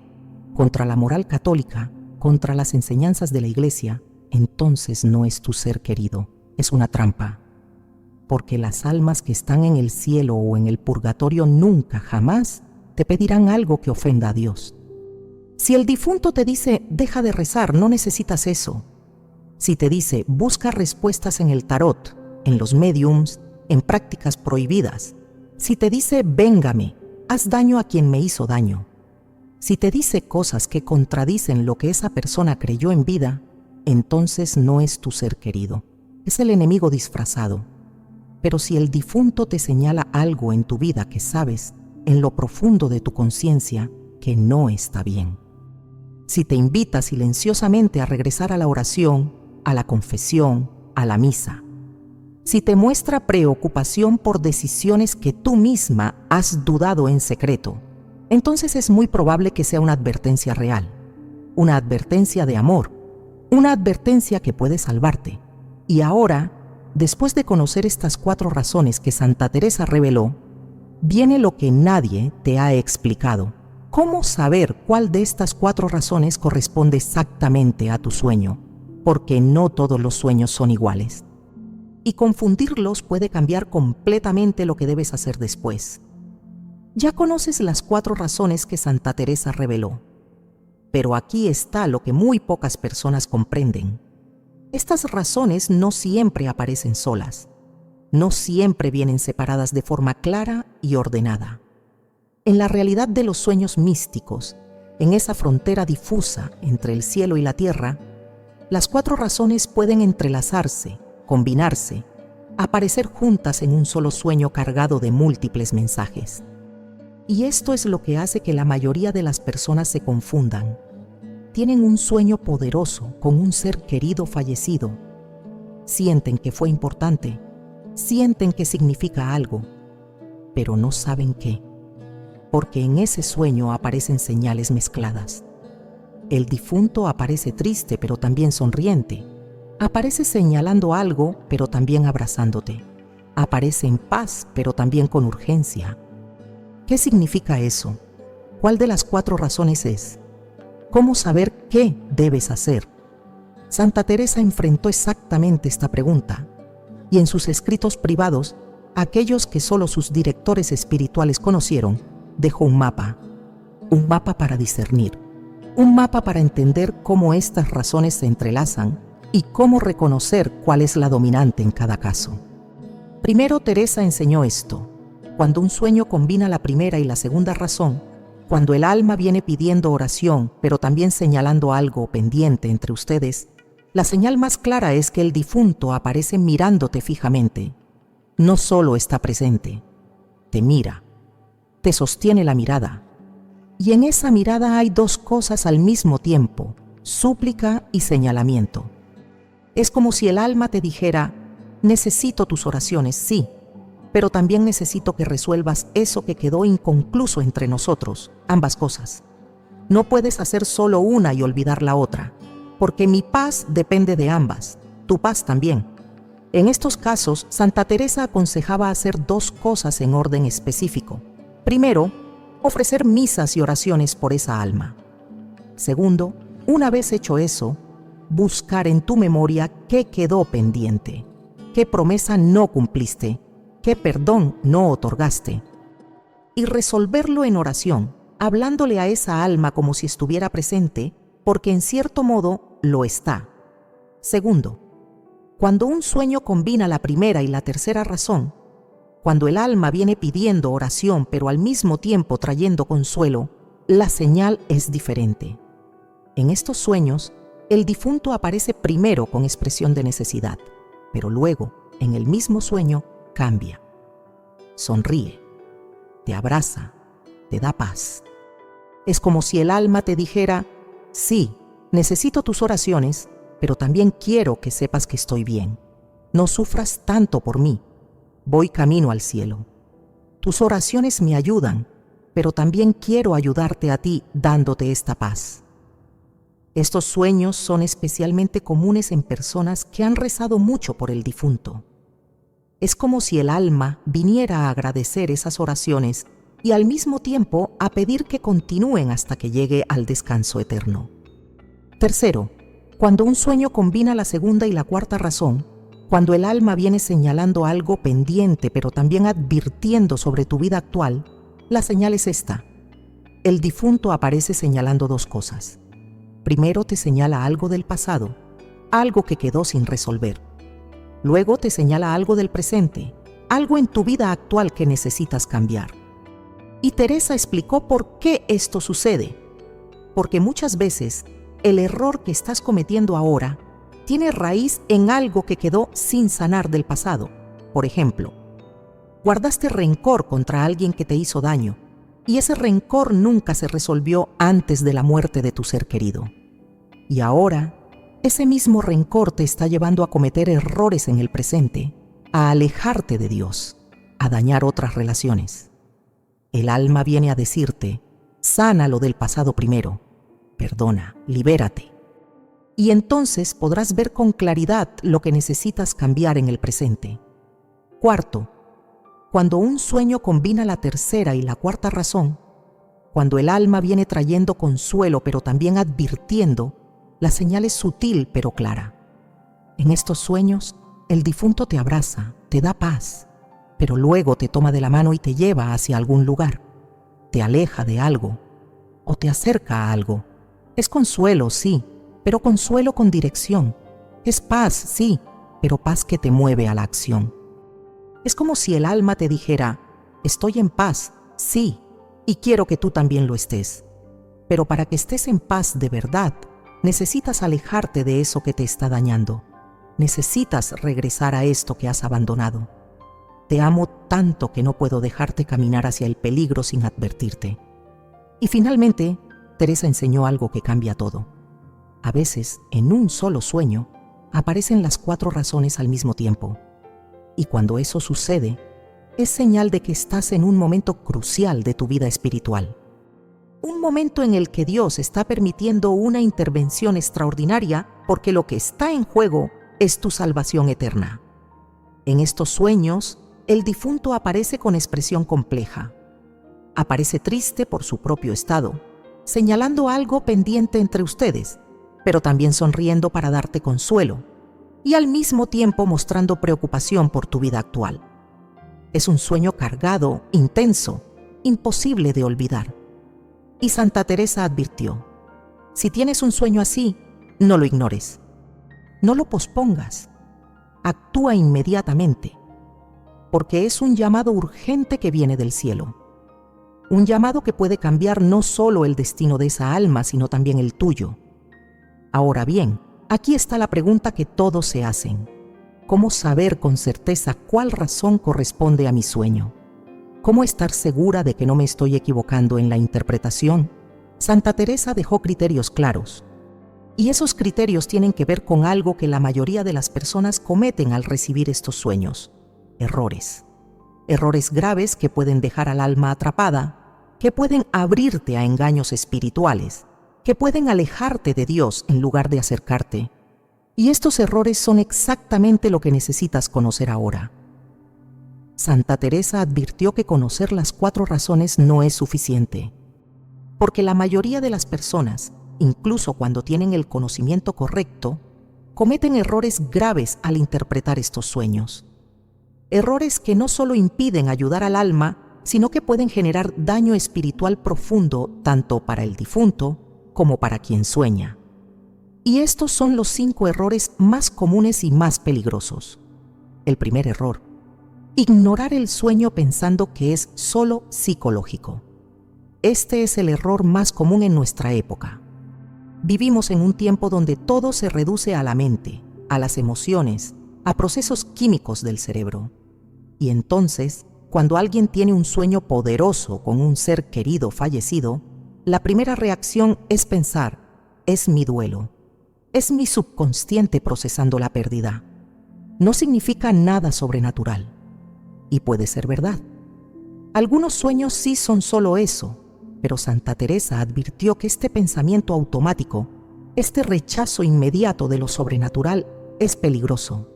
contra la moral católica, contra las enseñanzas de la Iglesia, entonces no es tu ser querido, es una trampa. Porque las almas que están en el cielo o en el purgatorio nunca, jamás, te pedirán algo que ofenda a Dios. Si el difunto te dice, deja de rezar, no necesitas eso. Si te dice, busca respuestas en el tarot, en los médiums, en prácticas prohibidas. Si te dice, véngame, haz daño a quien me hizo daño. Si te dice cosas que contradicen lo que esa persona creyó en vida, entonces no es tu ser querido, es el enemigo disfrazado. Pero si el difunto te señala algo en tu vida que sabes, en lo profundo de tu conciencia, que no está bien. Si te invita silenciosamente a regresar a la oración, a la confesión, a la misa. Si te muestra preocupación por decisiones que tú misma has dudado en secreto, entonces es muy probable que sea una advertencia real, una advertencia de amor, una advertencia que puede salvarte. Y ahora, después de conocer estas 4 razones que Santa Teresa reveló, Viene lo que nadie te ha explicado. ¿Cómo saber cuál de estas 4 razones corresponde exactamente a tu sueño? Porque no todos los sueños son iguales. Y confundirlos puede cambiar completamente lo que debes hacer después. Ya conoces las 4 razones que Santa Teresa reveló. Pero aquí está lo que muy pocas personas comprenden. Estas razones no siempre aparecen solas. No siempre vienen separadas de forma clara y ordenada. En la realidad de los sueños místicos, en esa frontera difusa entre el cielo y la tierra, las 4 razones pueden entrelazarse, combinarse, aparecer juntas en un solo sueño cargado de múltiples mensajes. Y esto es lo que hace que la mayoría de las personas se confundan. Tienen un sueño poderoso con un ser querido fallecido. Sienten que fue importante, sienten que significa algo, pero no saben qué, porque en ese sueño aparecen señales mezcladas. El difunto aparece triste, pero también sonriente. Aparece señalando algo, pero también abrazándote. Aparece en paz, pero también con urgencia. ¿Qué significa eso? ¿Cuál de las 4 razones es? ¿Cómo saber qué debes hacer? Santa Teresa enfrentó exactamente esta pregunta, y en sus escritos privados, aquellos que solo sus directores espirituales conocieron, dejó un mapa para discernir, un mapa para entender cómo estas razones se entrelazan y cómo reconocer cuál es la dominante en cada caso. Primero, Teresa enseñó esto: cuando un sueño combina la primera y la segunda razón, cuando el alma viene pidiendo oración, pero también señalando algo pendiente entre ustedes, la señal más clara es que el difunto aparece mirándote fijamente. No solo está presente, te mira, te sostiene la mirada. Y en esa mirada hay 2 cosas al mismo tiempo: súplica y señalamiento. Es como si el alma te dijera: necesito tus oraciones, sí, pero también necesito que resuelvas eso que quedó inconcluso entre nosotros, ambas cosas. No puedes hacer solo una y olvidar la otra, porque mi paz depende de ambas, tu paz también. En estos casos, Santa Teresa aconsejaba hacer 2 cosas en orden específico. Primero, ofrecer misas y oraciones por esa alma. Segundo, una vez hecho eso, buscar en tu memoria qué quedó pendiente, qué promesa no cumpliste, qué perdón no otorgaste, y resolverlo en oración, hablándole a esa alma como si estuviera presente, porque en cierto modo lo está. Segundo, cuando un sueño combina la primera y la tercera razón, cuando el alma viene pidiendo oración pero al mismo tiempo trayendo consuelo, la señal es diferente. En estos sueños, el difunto aparece primero con expresión de necesidad, pero luego, en el mismo sueño, cambia. Sonríe, te abraza, te da paz. Es como si el alma te dijera: sí, necesito tus oraciones, pero también quiero que sepas que estoy bien. No sufras tanto por mí. Voy camino al cielo. Tus oraciones me ayudan, pero también quiero ayudarte a ti dándote esta paz. Estos sueños son especialmente comunes en personas que han rezado mucho por el difunto. Es como si el alma viniera a agradecer esas oraciones y al mismo tiempo a pedir que continúen hasta que llegue al descanso eterno. Tercero, cuando un sueño combina la segunda y la cuarta razón, cuando el alma viene señalando algo pendiente pero también advirtiendo sobre tu vida actual, la señal es esta. El difunto aparece señalando 2 cosas. Primero te señala algo del pasado, algo que quedó sin resolver. Luego te señala algo del presente, algo en tu vida actual que necesitas cambiar. Y Teresa explicó por qué esto sucede. Porque muchas veces el error que estás cometiendo ahora tiene raíz en algo que quedó sin sanar del pasado. Por ejemplo, guardaste rencor contra alguien que te hizo daño, y ese rencor nunca se resolvió antes de la muerte de tu ser querido. Y ahora, ese mismo rencor te está llevando a cometer errores en el presente, a alejarte de Dios, a dañar otras relaciones. El alma viene a decirte: sana lo del pasado primero, perdona, libérate. Y entonces podrás ver con claridad lo que necesitas cambiar en el presente. Cuarto, Cuando un sueño combina la tercera y la cuarta razón, cuando el alma viene trayendo consuelo pero también advirtiendo, la señal es sutil pero clara. En estos sueños, el difunto te abraza, te da paz, pero luego te toma de la mano y te lleva hacia algún lugar, te aleja de algo o te acerca a algo. Es consuelo, sí, pero consuelo con dirección. Es paz, sí, pero paz que te mueve a la acción. Es como si el alma te dijera: estoy en paz, sí, y quiero que tú también lo estés. Pero para que estés en paz de verdad, necesitas alejarte de eso que te está dañando. Necesitas regresar a esto que has abandonado. Te amo tanto que no puedo dejarte caminar hacia el peligro sin advertirte. Y finalmente, Teresa enseñó algo que cambia todo. A veces, en un solo sueño, aparecen las 4 razones al mismo tiempo. Y cuando eso sucede, es señal de que estás en un momento crucial de tu vida espiritual. Un momento en el que Dios está permitiendo una intervención extraordinaria porque lo que está en juego es tu salvación eterna. En estos sueños, el difunto aparece con expresión compleja. Aparece triste por su propio estado, señalando algo pendiente entre ustedes, pero también sonriendo para darte consuelo, y al mismo tiempo mostrando preocupación por tu vida actual. Es un sueño cargado, intenso, imposible de olvidar. Y Santa Teresa advirtió: si tienes un sueño así, no lo ignores. No lo pospongas. Actúa inmediatamente, porque es un llamado urgente que viene del cielo. Un llamado que puede cambiar no solo el destino de esa alma, sino también el tuyo. Ahora bien, aquí está la pregunta que todos se hacen: ¿cómo saber con certeza cuál razón corresponde a mi sueño? ¿Cómo estar segura de que no me estoy equivocando en la interpretación? Santa Teresa dejó criterios claros. Y esos criterios tienen que ver con algo que la mayoría de las personas cometen al recibir estos sueños: errores. Errores graves que pueden dejar al alma atrapada, que pueden abrirte a engaños espirituales, que pueden alejarte de Dios en lugar de acercarte. Y estos errores son exactamente lo que necesitas conocer ahora. Santa Teresa advirtió que conocer las 4 razones no es suficiente, porque la mayoría de las personas, incluso cuando tienen el conocimiento correcto, cometen errores graves al interpretar estos sueños. Errores que no solo impiden ayudar al alma, sino que pueden generar daño espiritual profundo tanto para el difunto como para quien sueña. Y estos son los 5 errores más comunes y más peligrosos. El primer error: ignorar el sueño pensando que es solo psicológico. Este es el error más común en nuestra época. Vivimos en un tiempo donde todo se reduce a la mente, a las emociones, a procesos químicos del cerebro. Y entonces, cuando alguien tiene un sueño poderoso con un ser querido fallecido, la primera reacción es pensar: es mi duelo, es mi subconsciente procesando la pérdida. No significa nada sobrenatural. Y puede ser verdad. Algunos sueños sí son solo eso, pero Santa Teresa advirtió que este pensamiento automático, este rechazo inmediato de lo sobrenatural, es peligroso,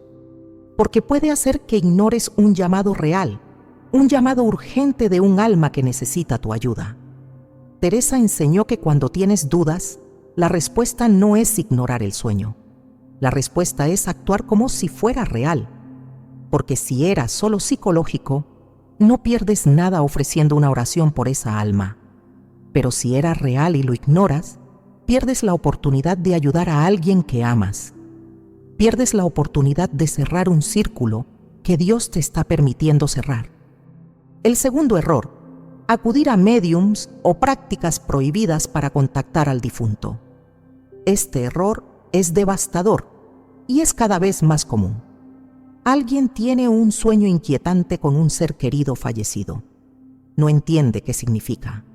porque puede hacer que ignores un llamado real, un llamado urgente de un alma que necesita tu ayuda. Teresa enseñó que cuando tienes dudas, la respuesta no es ignorar el sueño. La respuesta es actuar como si fuera real, porque si era solo psicológico, no pierdes nada ofreciendo una oración por esa alma. Pero si era real y lo ignoras, pierdes la oportunidad de ayudar a alguien que amas. Pierdes la oportunidad de cerrar un círculo que Dios te está permitiendo cerrar. El segundo error: acudir a médiums o prácticas prohibidas para contactar al difunto. Este error es devastador y es cada vez más común. Alguien tiene un sueño inquietante con un ser querido fallecido. No entiende qué significa.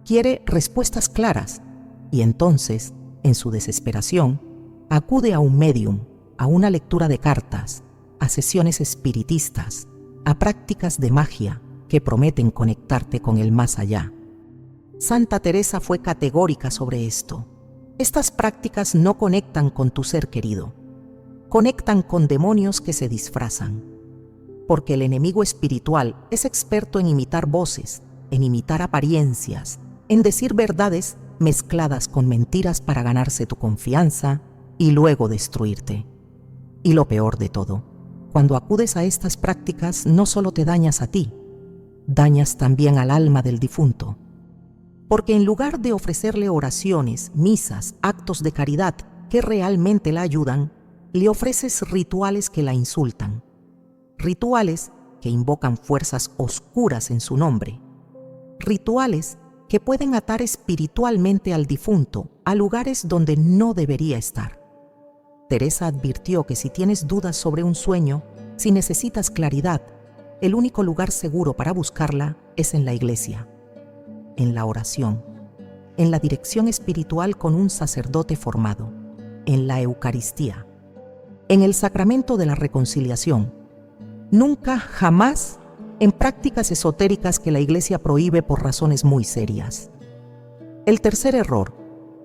Quiere respuestas claras y entonces, en su desesperación, acude a un médium, a una lectura de cartas, a sesiones espiritistas, a prácticas de magia que prometen conectarte con el más allá. Santa Teresa fue categórica sobre esto. Estas prácticas no conectan con tu ser querido. Conectan con demonios que se disfrazan. porque el enemigo espiritual es experto en imitar voces, en imitar apariencias, en decir verdades mezcladas con mentiras para ganarse tu confianza y luego destruirte. Y lo peor de todo, cuando acudes a estas prácticas no solo te dañas a ti, dañas también al alma del difunto. Porque en lugar de ofrecerle oraciones, misas, actos de caridad que realmente la ayudan, le ofreces rituales que la insultan. Rituales que invocan fuerzas oscuras en su nombre. Rituales que pueden atar espiritualmente al difunto a lugares donde no debería estar. Teresa advirtió que si tienes dudas sobre un sueño, si necesitas claridad, el único lugar seguro para buscarla es en la iglesia, en la oración, en la dirección espiritual con un sacerdote formado, en la Eucaristía, en el sacramento de la reconciliación. Nunca, jamás, en prácticas esotéricas que la Iglesia prohíbe por razones muy serias. El tercer error,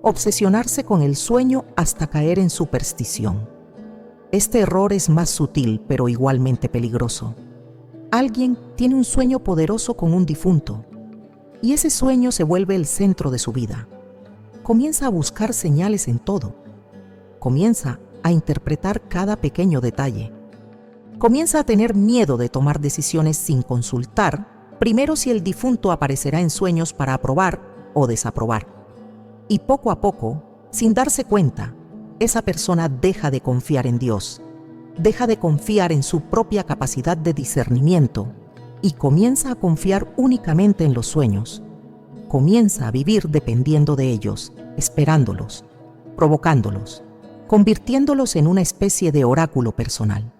obsesionarse con el sueño hasta caer en superstición. Este error es más sutil, pero igualmente peligroso. Alguien tiene un sueño poderoso con un difunto, y ese sueño se vuelve el centro de su vida. Comienza a buscar señales en todo. Comienza a interpretar cada pequeño detalle. Comienza a tener miedo de tomar decisiones sin consultar primero si el difunto aparecerá en sueños para aprobar o desaprobar. Y poco a poco, sin darse cuenta, esa persona deja de confiar en Dios, deja de confiar en su propia capacidad de discernimiento y comienza a confiar únicamente en los sueños. Comienza a vivir dependiendo de ellos, esperándolos, provocándolos, convirtiéndolos en una especie de oráculo personal.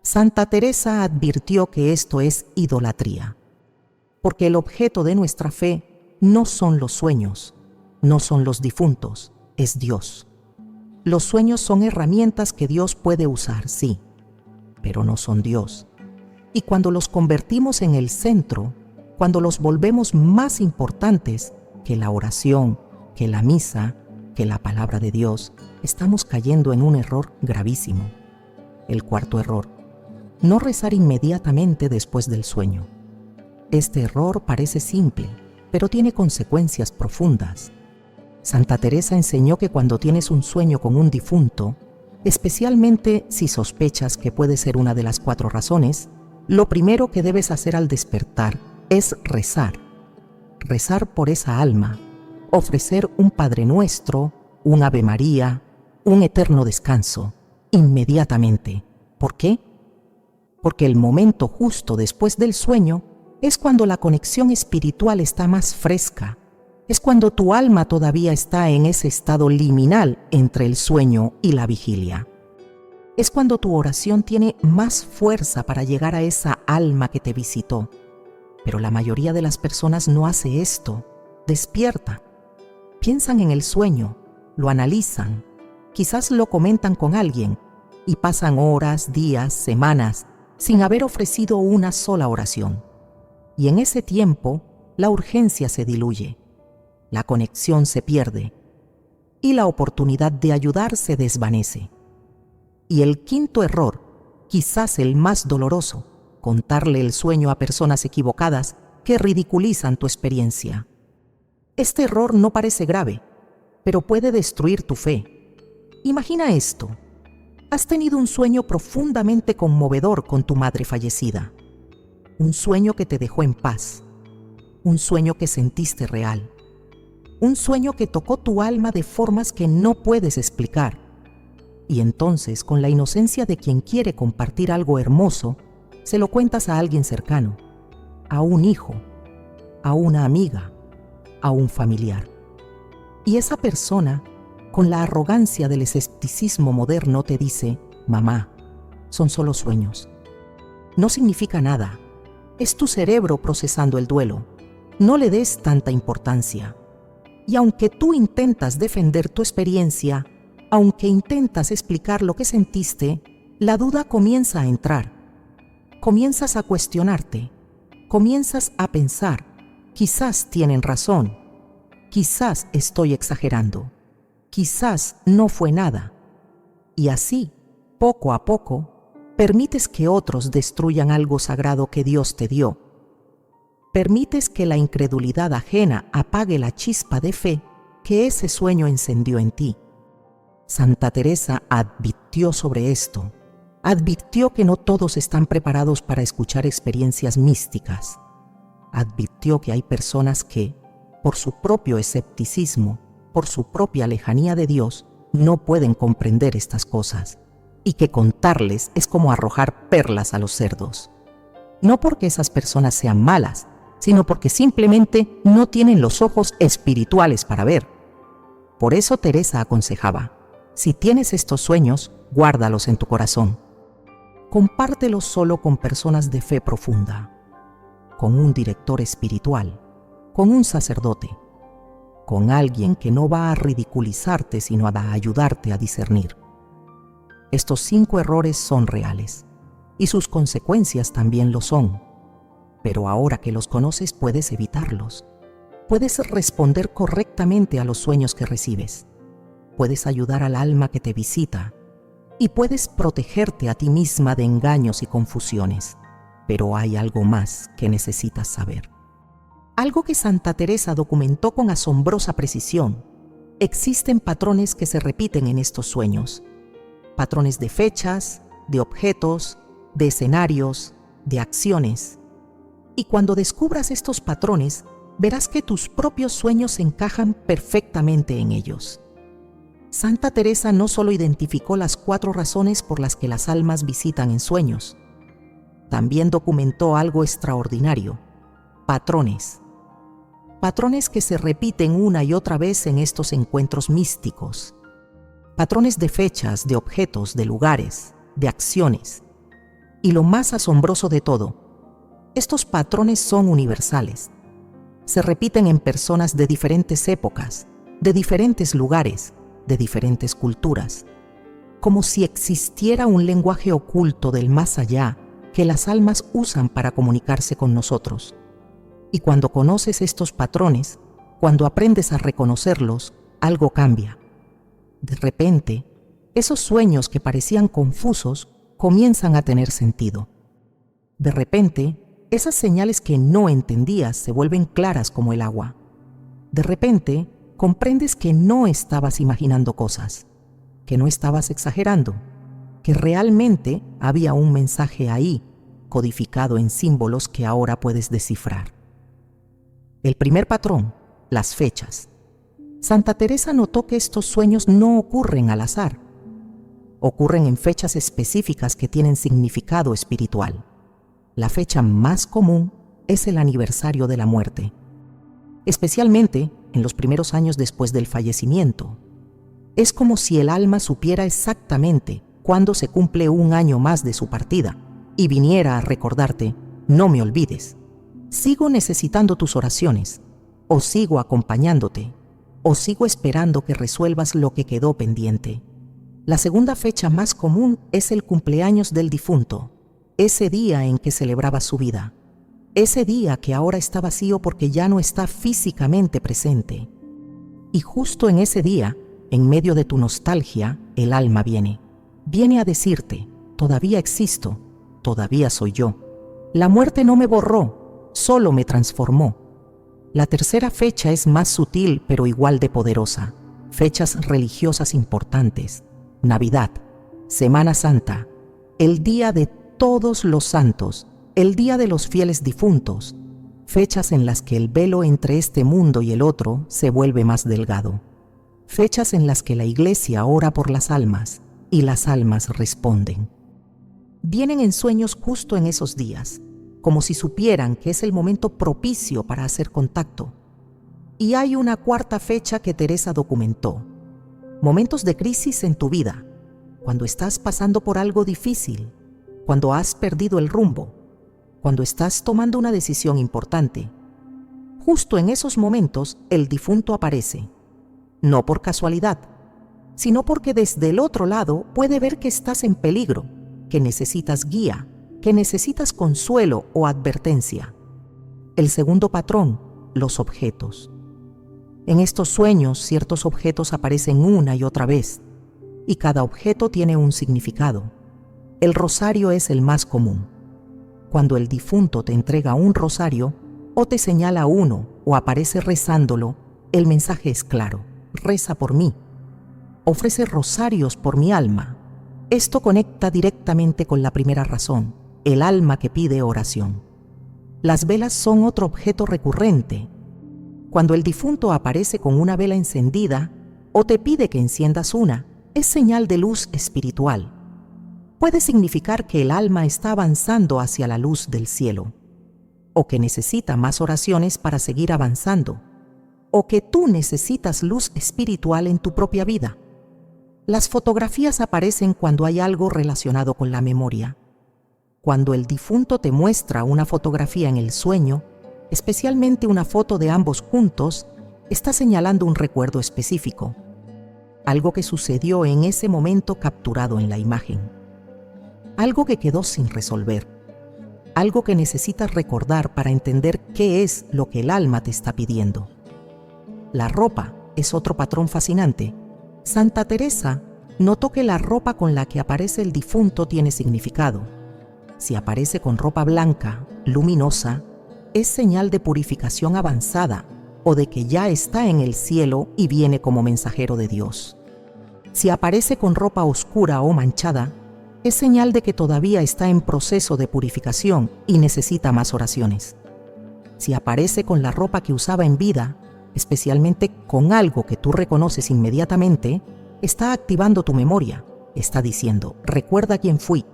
Santa Teresa advirtió que esto es idolatría, porque el objeto de nuestra fe no son los sueños, no son los difuntos, es Dios. Los sueños son herramientas que Dios puede usar, sí, pero no son Dios. Y cuando los convertimos en el centro, cuando los volvemos más importantes que la oración, que la misa, que la palabra de Dios, estamos cayendo en un error gravísimo. El cuarto error: no rezar inmediatamente después del sueño. Este error parece simple, pero tiene consecuencias profundas. Santa Teresa enseñó que cuando tienes un sueño con un difunto, especialmente si sospechas que puede ser una de las 4 razones, lo primero que debes hacer al despertar es rezar. Rezar por esa alma, ofrecer un Padre Nuestro, un Ave María, un eterno descanso, inmediatamente. ¿Por qué? Porque el momento justo después del sueño es cuando la conexión espiritual está más fresca, es cuando tu alma todavía está en ese estado liminal entre el sueño y la vigilia. Es cuando tu oración tiene más fuerza para llegar a esa alma que te visitó. Pero la mayoría de las personas no hace esto. Despierta. Piensan en el sueño, lo analizan, quizás lo comentan con alguien y pasan horas, días, semanas sin haber ofrecido una sola oración. Y en ese tiempo, la urgencia se diluye, la conexión se pierde y la oportunidad de ayudar se desvanece. Y el quinto error, quizás el más doloroso, contarle el sueño a personas equivocadas que ridiculizan tu experiencia. Este error no parece grave, pero puede destruir tu fe. Imagina esto. Has tenido un sueño profundamente conmovedor con tu madre fallecida. Un sueño que te dejó en paz. Un sueño que sentiste real. Un sueño que tocó tu alma de formas que no puedes explicar. Y entonces, con la inocencia de quien quiere compartir algo hermoso, se lo cuentas a alguien cercano, a un hijo, a una amiga, a un familiar. Y esa persona, con la arrogancia del escepticismo moderno, te dice: mamá, son solo sueños. No significa nada. Es tu cerebro procesando el duelo. No le des tanta importancia. Y aunque tú intentas defender tu experiencia, aunque intentas explicar lo que sentiste, la duda comienza a entrar. Comienzas a cuestionarte. Comienzas a pensar: quizás tienen razón. Quizás estoy exagerando. Quizás no fue nada. Y así, poco a poco, Permites que otros destruyan algo sagrado que Dios te dio. Permites que la incredulidad ajena apague la chispa de fe que ese sueño encendió en ti. Santa Teresa advirtió sobre esto. Advirtió que no todos están preparados para escuchar experiencias místicas. Advirtió que hay personas que, por su propio escepticismo, por su propia lejanía de Dios, no pueden comprender estas cosas, y que contarles es como arrojar perlas a los cerdos. No porque esas personas sean malas, sino porque simplemente no tienen los ojos espirituales para ver. Por eso Teresa aconsejaba: si tienes estos sueños, guárdalos en tu corazón. Compártelos solo con personas de fe profunda, con un director espiritual, con un sacerdote, con alguien que no va a ridiculizarte, sino a ayudarte a discernir. Estos 5 errores son reales, y sus consecuencias también lo son. Pero ahora que los conoces, puedes evitarlos. Puedes responder correctamente a los sueños que recibes. Puedes ayudar al alma que te visita. Y puedes protegerte a ti misma de engaños y confusiones. Pero hay algo más que necesitas saber. Algo que Santa Teresa documentó con asombrosa precisión. Existen patrones que se repiten en estos sueños. Patrones de fechas, de objetos, de escenarios, de acciones. Y cuando descubras estos patrones, verás que tus propios sueños encajan perfectamente en ellos. Santa Teresa no solo identificó las 4 razones por las que las almas visitan en sueños, también documentó algo extraordinario: patrones. Patrones que se repiten una y otra vez en estos encuentros místicos. Patrones de fechas, de objetos, de lugares, de acciones. Y lo más asombroso de todo, estos patrones son universales. Se repiten en personas de diferentes épocas, de diferentes lugares, de diferentes culturas, como si existiera un lenguaje oculto del más allá que las almas usan para comunicarse con nosotros. Y cuando conoces estos patrones, cuando aprendes a reconocerlos, algo cambia. De repente, esos sueños que parecían confusos comienzan a tener sentido. De repente, esas señales que no entendías se vuelven claras como el agua. De repente, comprendes que no estabas imaginando cosas, que no estabas exagerando, que realmente había un mensaje ahí, codificado en símbolos que ahora puedes descifrar. El primer patrón, las fechas. Santa Teresa notó que estos sueños no ocurren al azar. Ocurren en fechas específicas que tienen significado espiritual. La fecha más común es el aniversario de la muerte, especialmente en los primeros años después del fallecimiento. Es como si el alma supiera exactamente cuándo se cumple un año más de su partida y viniera a recordarte: no me olvides, sigo necesitando tus oraciones, o sigo acompañándote, o sigo esperando que resuelvas lo que quedó pendiente. La segunda fecha más común es el cumpleaños del difunto, ese día en que celebraba su vida, ese día que ahora está vacío porque ya no está físicamente presente. Y justo en ese día, en medio de tu nostalgia, el alma viene a decirte: todavía existo, todavía soy yo. La muerte no me borró, solo me transformó. La tercera fecha es más sutil pero igual de poderosa. Fechas religiosas importantes: Navidad, Semana Santa, el Día de Todos los Santos, el Día de los Fieles Difuntos, fechas en las que el velo entre este mundo y el otro se vuelve más delgado, fechas en las que la Iglesia ora por las almas y las almas responden. Vienen en sueños justo en esos días, como si supieran que es el momento propicio para hacer contacto. Y hay una cuarta fecha que Teresa documentó: momentos de crisis en tu vida, cuando estás pasando por algo difícil, cuando has perdido el rumbo, cuando estás tomando una decisión importante. Justo en esos momentos el difunto aparece, no por casualidad, sino porque desde el otro lado puede ver que estás en peligro, que necesitas guía, que necesitas consuelo o advertencia. El segundo patrón, los objetos. En estos sueños, ciertos objetos aparecen una y otra vez, y cada objeto tiene un significado. El rosario es el más común. Cuando el difunto te entrega un rosario, o te señala uno, o aparece rezándolo, el mensaje es claro: reza por mí. Ofrece rosarios por mi alma. Esto conecta directamente con la primera razón, el alma que pide oración. Las velas son otro objeto recurrente. Cuando el difunto aparece con una vela encendida o te pide que enciendas una, es señal de luz espiritual. Puede significar que el alma está avanzando hacia la luz del cielo, o que necesita más oraciones para seguir avanzando, o que tú necesitas luz espiritual en tu propia vida. Las fotografías aparecen cuando hay algo relacionado con la memoria. Cuando el difunto te muestra una fotografía en el sueño, especialmente una foto de ambos juntos, está señalando un recuerdo específico, algo que sucedió en ese momento capturado en la imagen, algo que quedó sin resolver, algo que necesitas recordar para entender qué es lo que el alma te está pidiendo. La ropa es otro patrón fascinante. Santa Teresa notó que la ropa con la que aparece el difunto tiene significado. Si aparece con ropa blanca, luminosa, es señal de purificación avanzada o de que ya está en el cielo y viene como mensajero de Dios. Si aparece con ropa oscura o manchada, es señal de que todavía está en proceso de purificación y necesita más oraciones. Si aparece con la ropa que usaba en vida, especialmente con algo que tú reconoces inmediatamente, está activando tu memoria. Está diciendo: recuerda quién fui,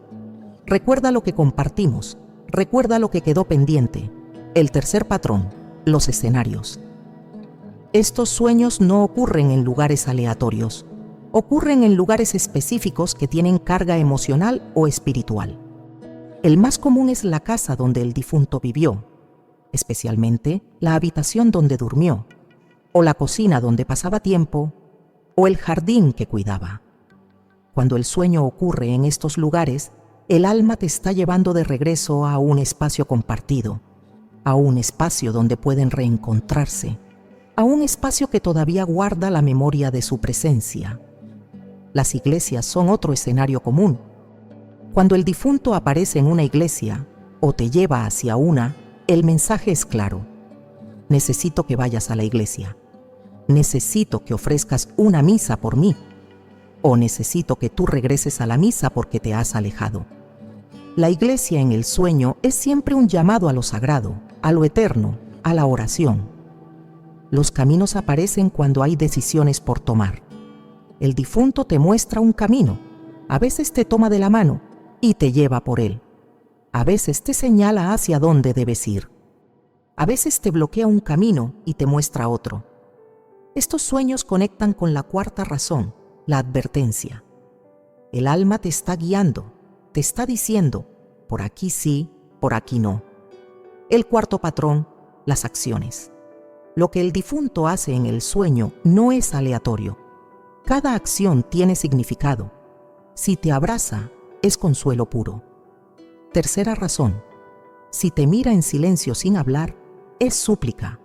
recuerda lo que compartimos, recuerda lo que quedó pendiente. El tercer patrón, los escenarios. Estos sueños no ocurren en lugares aleatorios, ocurren en lugares específicos que tienen carga emocional o espiritual. El más común es la casa donde el difunto vivió, especialmente la habitación donde durmió, o la cocina donde pasaba tiempo, o el jardín que cuidaba. Cuando el sueño ocurre en estos lugares, el alma te está llevando de regreso a un espacio compartido, a un espacio donde pueden reencontrarse, a un espacio que todavía guarda la memoria de su presencia. Las iglesias son otro escenario común. Cuando el difunto aparece en una iglesia o te lleva hacia una, el mensaje es claro: necesito que vayas a la iglesia, necesito que ofrezcas una misa por mí, o necesito que tú regreses a la misa porque te has alejado. La iglesia en el sueño es siempre un llamado a lo sagrado, a lo eterno, a la oración. Los caminos aparecen cuando hay decisiones por tomar. El difunto te muestra un camino, a veces te toma de la mano y te lleva por él. A veces te señala hacia dónde debes ir. A veces te bloquea un camino y te muestra otro. Estos sueños conectan con la cuarta razón, la advertencia. El alma te está guiando, te está diciendo: por aquí sí, por aquí no. El cuarto patrón, las acciones. Lo que el difunto hace en el sueño no es aleatorio. Cada acción tiene significado. Si te abraza, es consuelo puro. Tercera razón, si te mira en silencio sin hablar, es súplica.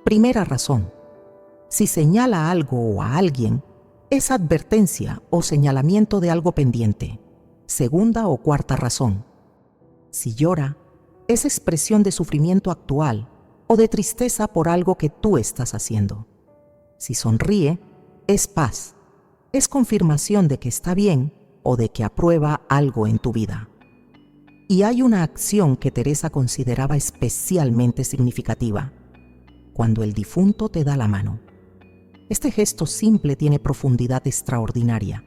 Primera razón, si señala algo o a alguien, es advertencia o señalamiento de algo pendiente. Segunda o cuarta razón, si llora, es expresión de sufrimiento actual o de tristeza por algo que tú estás haciendo. Si sonríe, es paz, es confirmación de que está bien o de que aprueba algo en tu vida. Y hay una acción que Teresa consideraba especialmente significativa: cuando el difunto te da la mano. Este gesto simple tiene profundidad extraordinaria,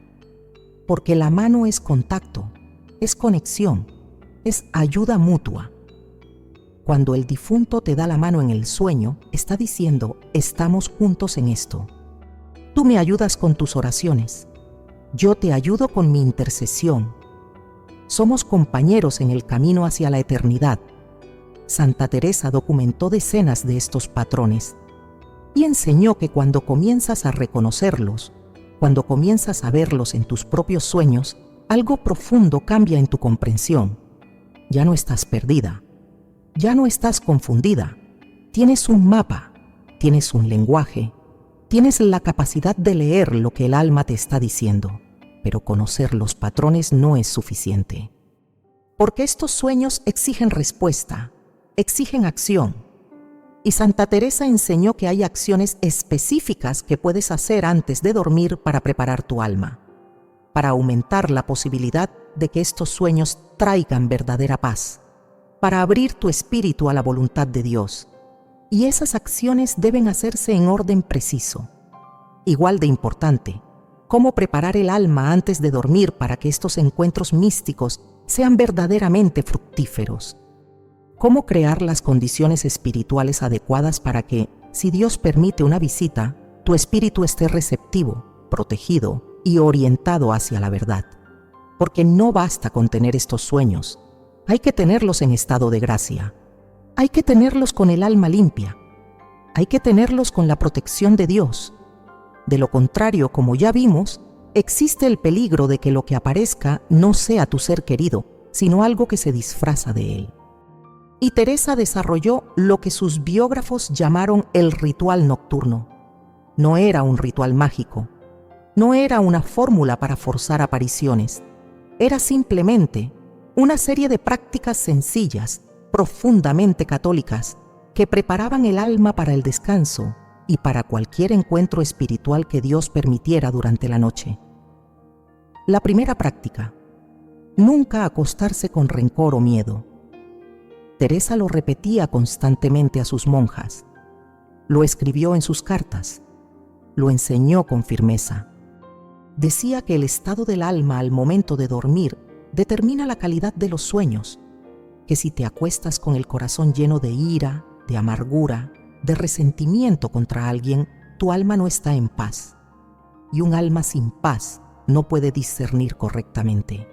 porque la mano es contacto, es conexión, es ayuda mutua. Cuando el difunto te da la mano en el sueño, está diciendo: estamos juntos en esto. Tú me ayudas con tus oraciones, yo te ayudo con mi intercesión. Somos compañeros en el camino hacia la eternidad. Santa Teresa documentó decenas de estos patrones y enseñó que cuando comienzas a reconocerlos, cuando comienzas a verlos en tus propios sueños, algo profundo cambia en tu comprensión. Ya no estás perdida, ya no estás confundida. Tienes un mapa, tienes un lenguaje, tienes la capacidad de leer lo que el alma te está diciendo, pero conocer los patrones no es suficiente. Porque estos sueños exigen respuesta, exigen acción. Y Santa Teresa enseñó que hay acciones específicas que puedes hacer antes de dormir para preparar tu alma, para aumentar la posibilidad de que estos sueños traigan verdadera paz, para abrir tu espíritu a la voluntad de Dios. Y esas acciones deben hacerse en orden preciso. Igual de importante, cómo preparar el alma antes de dormir para que estos encuentros místicos sean verdaderamente fructíferos. Cómo crear las condiciones espirituales adecuadas para que, si Dios permite una visita, tu espíritu esté receptivo, protegido y orientado hacia la verdad. Porque no basta con tener estos sueños, hay que tenerlos en estado de gracia. Hay que tenerlos con el alma limpia. Hay que tenerlos con la protección de Dios. De lo contrario, como ya vimos, existe el peligro de que lo que aparezca no sea tu ser querido, sino algo que se disfraza de él. Y Teresa desarrolló lo que sus biógrafos llamaron el ritual nocturno. No era un ritual mágico, no era una fórmula para forzar apariciones, era simplemente una serie de prácticas sencillas, profundamente católicas, que preparaban el alma para el descanso y para cualquier encuentro espiritual que Dios permitiera durante la noche. La primera práctica: nunca acostarse con rencor o miedo. Teresa lo repetía constantemente a sus monjas. Lo escribió en sus cartas. Lo enseñó con firmeza. Decía que el estado del alma al momento de dormir determina la calidad de los sueños, que si te acuestas con el corazón lleno de ira, de amargura, de resentimiento contra alguien, tu alma no está en paz. Y un alma sin paz no puede discernir correctamente,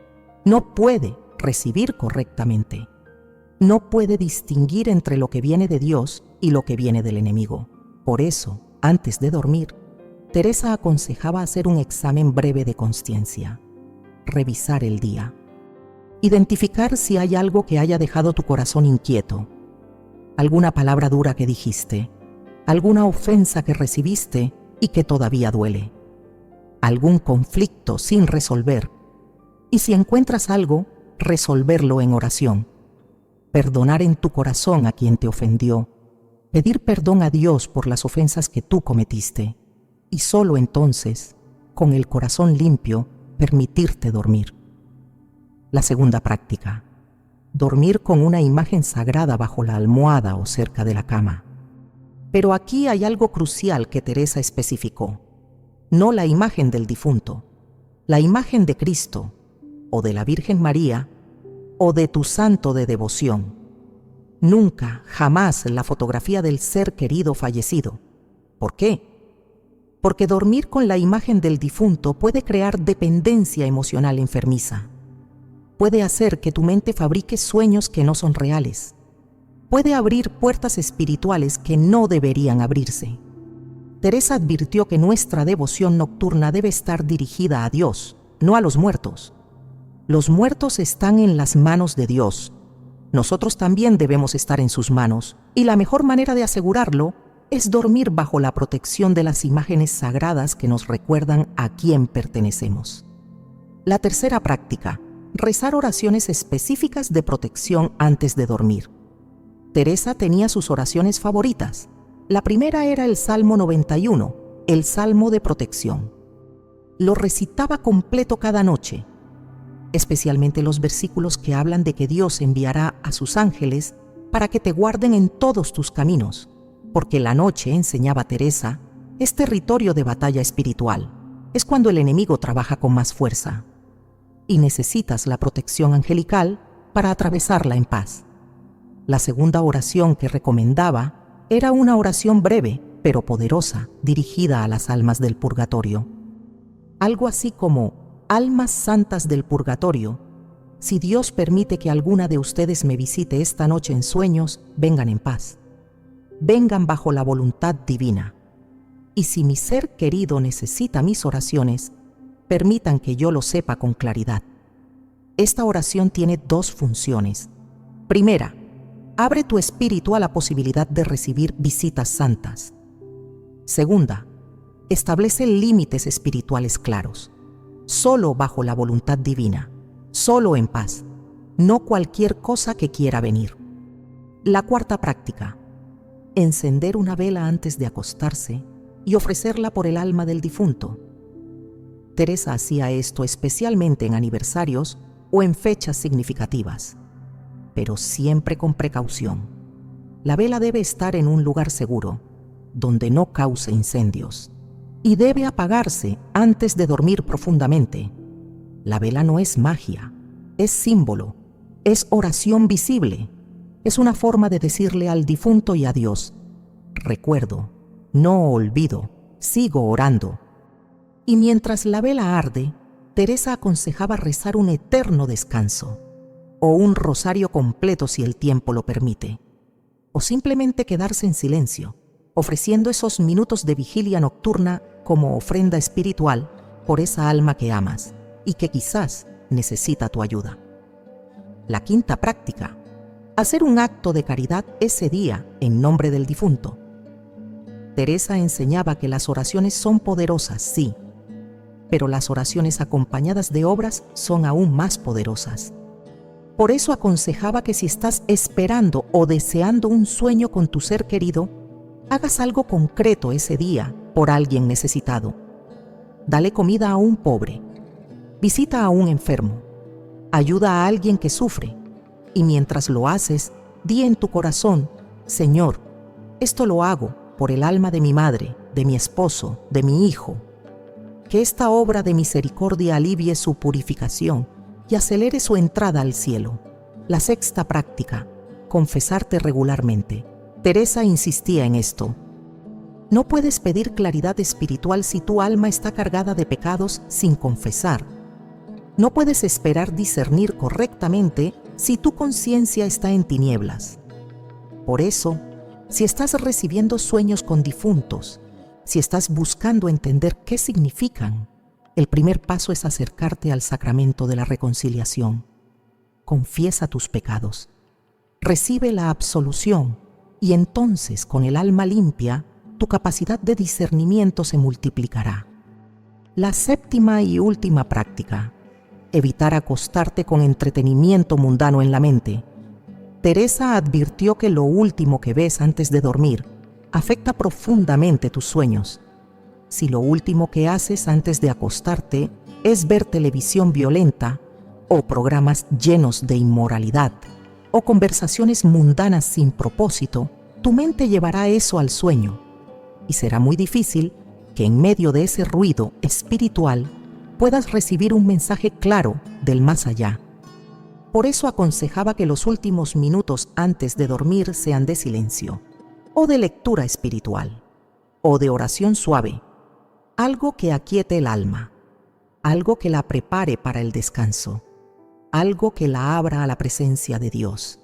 no puede recibir correctamente, no puede distinguir entre lo que viene de Dios y lo que viene del enemigo. Por eso, antes de dormir, Teresa aconsejaba hacer un examen breve de conciencia, revisar el día, identificar si hay algo que haya dejado tu corazón inquieto, alguna palabra dura que dijiste, alguna ofensa que recibiste y que todavía duele, algún conflicto sin resolver, y si encuentras algo, resolverlo en oración, perdonar en tu corazón a quien te ofendió, pedir perdón a Dios por las ofensas que tú cometiste, y solo entonces, con el corazón limpio, permitirte dormir. La segunda práctica: dormir con una imagen sagrada bajo la almohada o cerca de la cama. Pero aquí hay algo crucial que Teresa especificó: no la imagen del difunto, la imagen de Cristo, o de la Virgen María, o de tu santo de devoción. Nunca, jamás la fotografía del ser querido fallecido. ¿Por qué? Porque dormir con la imagen del difunto puede crear dependencia emocional enfermiza. Puede hacer que tu mente fabrique sueños que no son reales. Puede abrir puertas espirituales que no deberían abrirse. Teresa advirtió que nuestra devoción nocturna debe estar dirigida a Dios, no a los muertos. Los muertos están en las manos de Dios. Nosotros también debemos estar en sus manos, y la mejor manera de asegurarlo es dormir bajo la protección de las imágenes sagradas que nos recuerdan a quién pertenecemos. La tercera práctica: rezar oraciones específicas de protección antes de dormir. Teresa tenía sus oraciones favoritas. La primera era el Salmo 91, el Salmo de protección. Lo recitaba completo cada noche, especialmente los versículos que hablan de que Dios enviará a sus ángeles para que te guarden en todos tus caminos, porque la noche, enseñaba Teresa, es territorio de batalla espiritual. Es cuando el enemigo trabaja con más fuerza. Y necesitas la protección angelical para atravesarla en paz. La segunda oración que recomendaba era una oración breve, pero poderosa, dirigida a las almas del purgatorio. Algo así como: almas santas del purgatorio, si Dios permite que alguna de ustedes me visite esta noche en sueños, vengan en paz. Vengan bajo la voluntad divina. Y si mi ser querido necesita mis oraciones, permitan que yo lo sepa con claridad. Esta oración tiene dos funciones. Primera, abre tu espíritu a la posibilidad de recibir visitas santas. Segunda, establece límites espirituales claros. Solo bajo la voluntad divina, solo en paz. no cualquier cosa que quiera venir. La cuarta práctica: encender una vela antes de acostarse y ofrecerla por el alma del difunto. Teresa hacía esto especialmente en aniversarios o en fechas significativas, pero siempre con precaución. La vela debe estar en un lugar seguro, donde no cause incendios, y debe apagarse antes de dormir profundamente. La vela no es magia, es símbolo, es oración visible, es una forma de decirle al difunto y a Dios: recuerdo, no olvido, sigo orando. Y mientras la vela arde, Teresa aconsejaba rezar un eterno descanso, o un rosario completo si el tiempo lo permite, o simplemente quedarse en silencio, ofreciendo esos minutos de vigilia nocturna como ofrenda espiritual por esa alma que amas y que quizás necesita tu ayuda. La quinta práctica: hacer un acto de caridad ese día en nombre del difunto. Teresa enseñaba que las oraciones son poderosas, sí, pero las oraciones acompañadas de obras son aún más poderosas. Por eso aconsejaba que si estás esperando o deseando un sueño con tu ser querido, hagas algo concreto ese día por alguien necesitado. Dale comida a un pobre, visita a un enfermo, ayuda a alguien que sufre, y mientras lo haces, di en tu corazón: Señor, esto lo hago por el alma de mi madre, de mi esposo, de mi hijo. Que esta obra de misericordia alivie su purificación y acelere su entrada al cielo. La sexta práctica: confesarte regularmente. Teresa insistía en esto. No puedes pedir claridad espiritual si tu alma está cargada de pecados sin confesar. No puedes esperar discernir correctamente si tu conciencia está en tinieblas. Por eso, si estás recibiendo sueños con difuntos, si estás buscando entender qué significan, el primer paso es acercarte al sacramento de la reconciliación. Confiesa tus pecados, recibe la absolución y entonces, con el alma limpia, tu capacidad de discernimiento se multiplicará. La séptima y última práctica: evitar acostarte con entretenimiento mundano en la mente. Teresa advirtió que lo último que ves antes de dormir afecta profundamente tus sueños. Si lo último que haces antes de acostarte es ver televisión violenta, o programas llenos de inmoralidad, o conversaciones mundanas sin propósito, tu mente llevará eso al sueño, y será muy difícil que en medio de ese ruido espiritual puedas recibir un mensaje claro del más allá. Por eso aconsejaba que los últimos minutos antes de dormir sean de silencio, o de lectura espiritual, o de oración suave, algo que aquiete el alma, algo que la prepare para el descanso, algo que la abra a la presencia de Dios.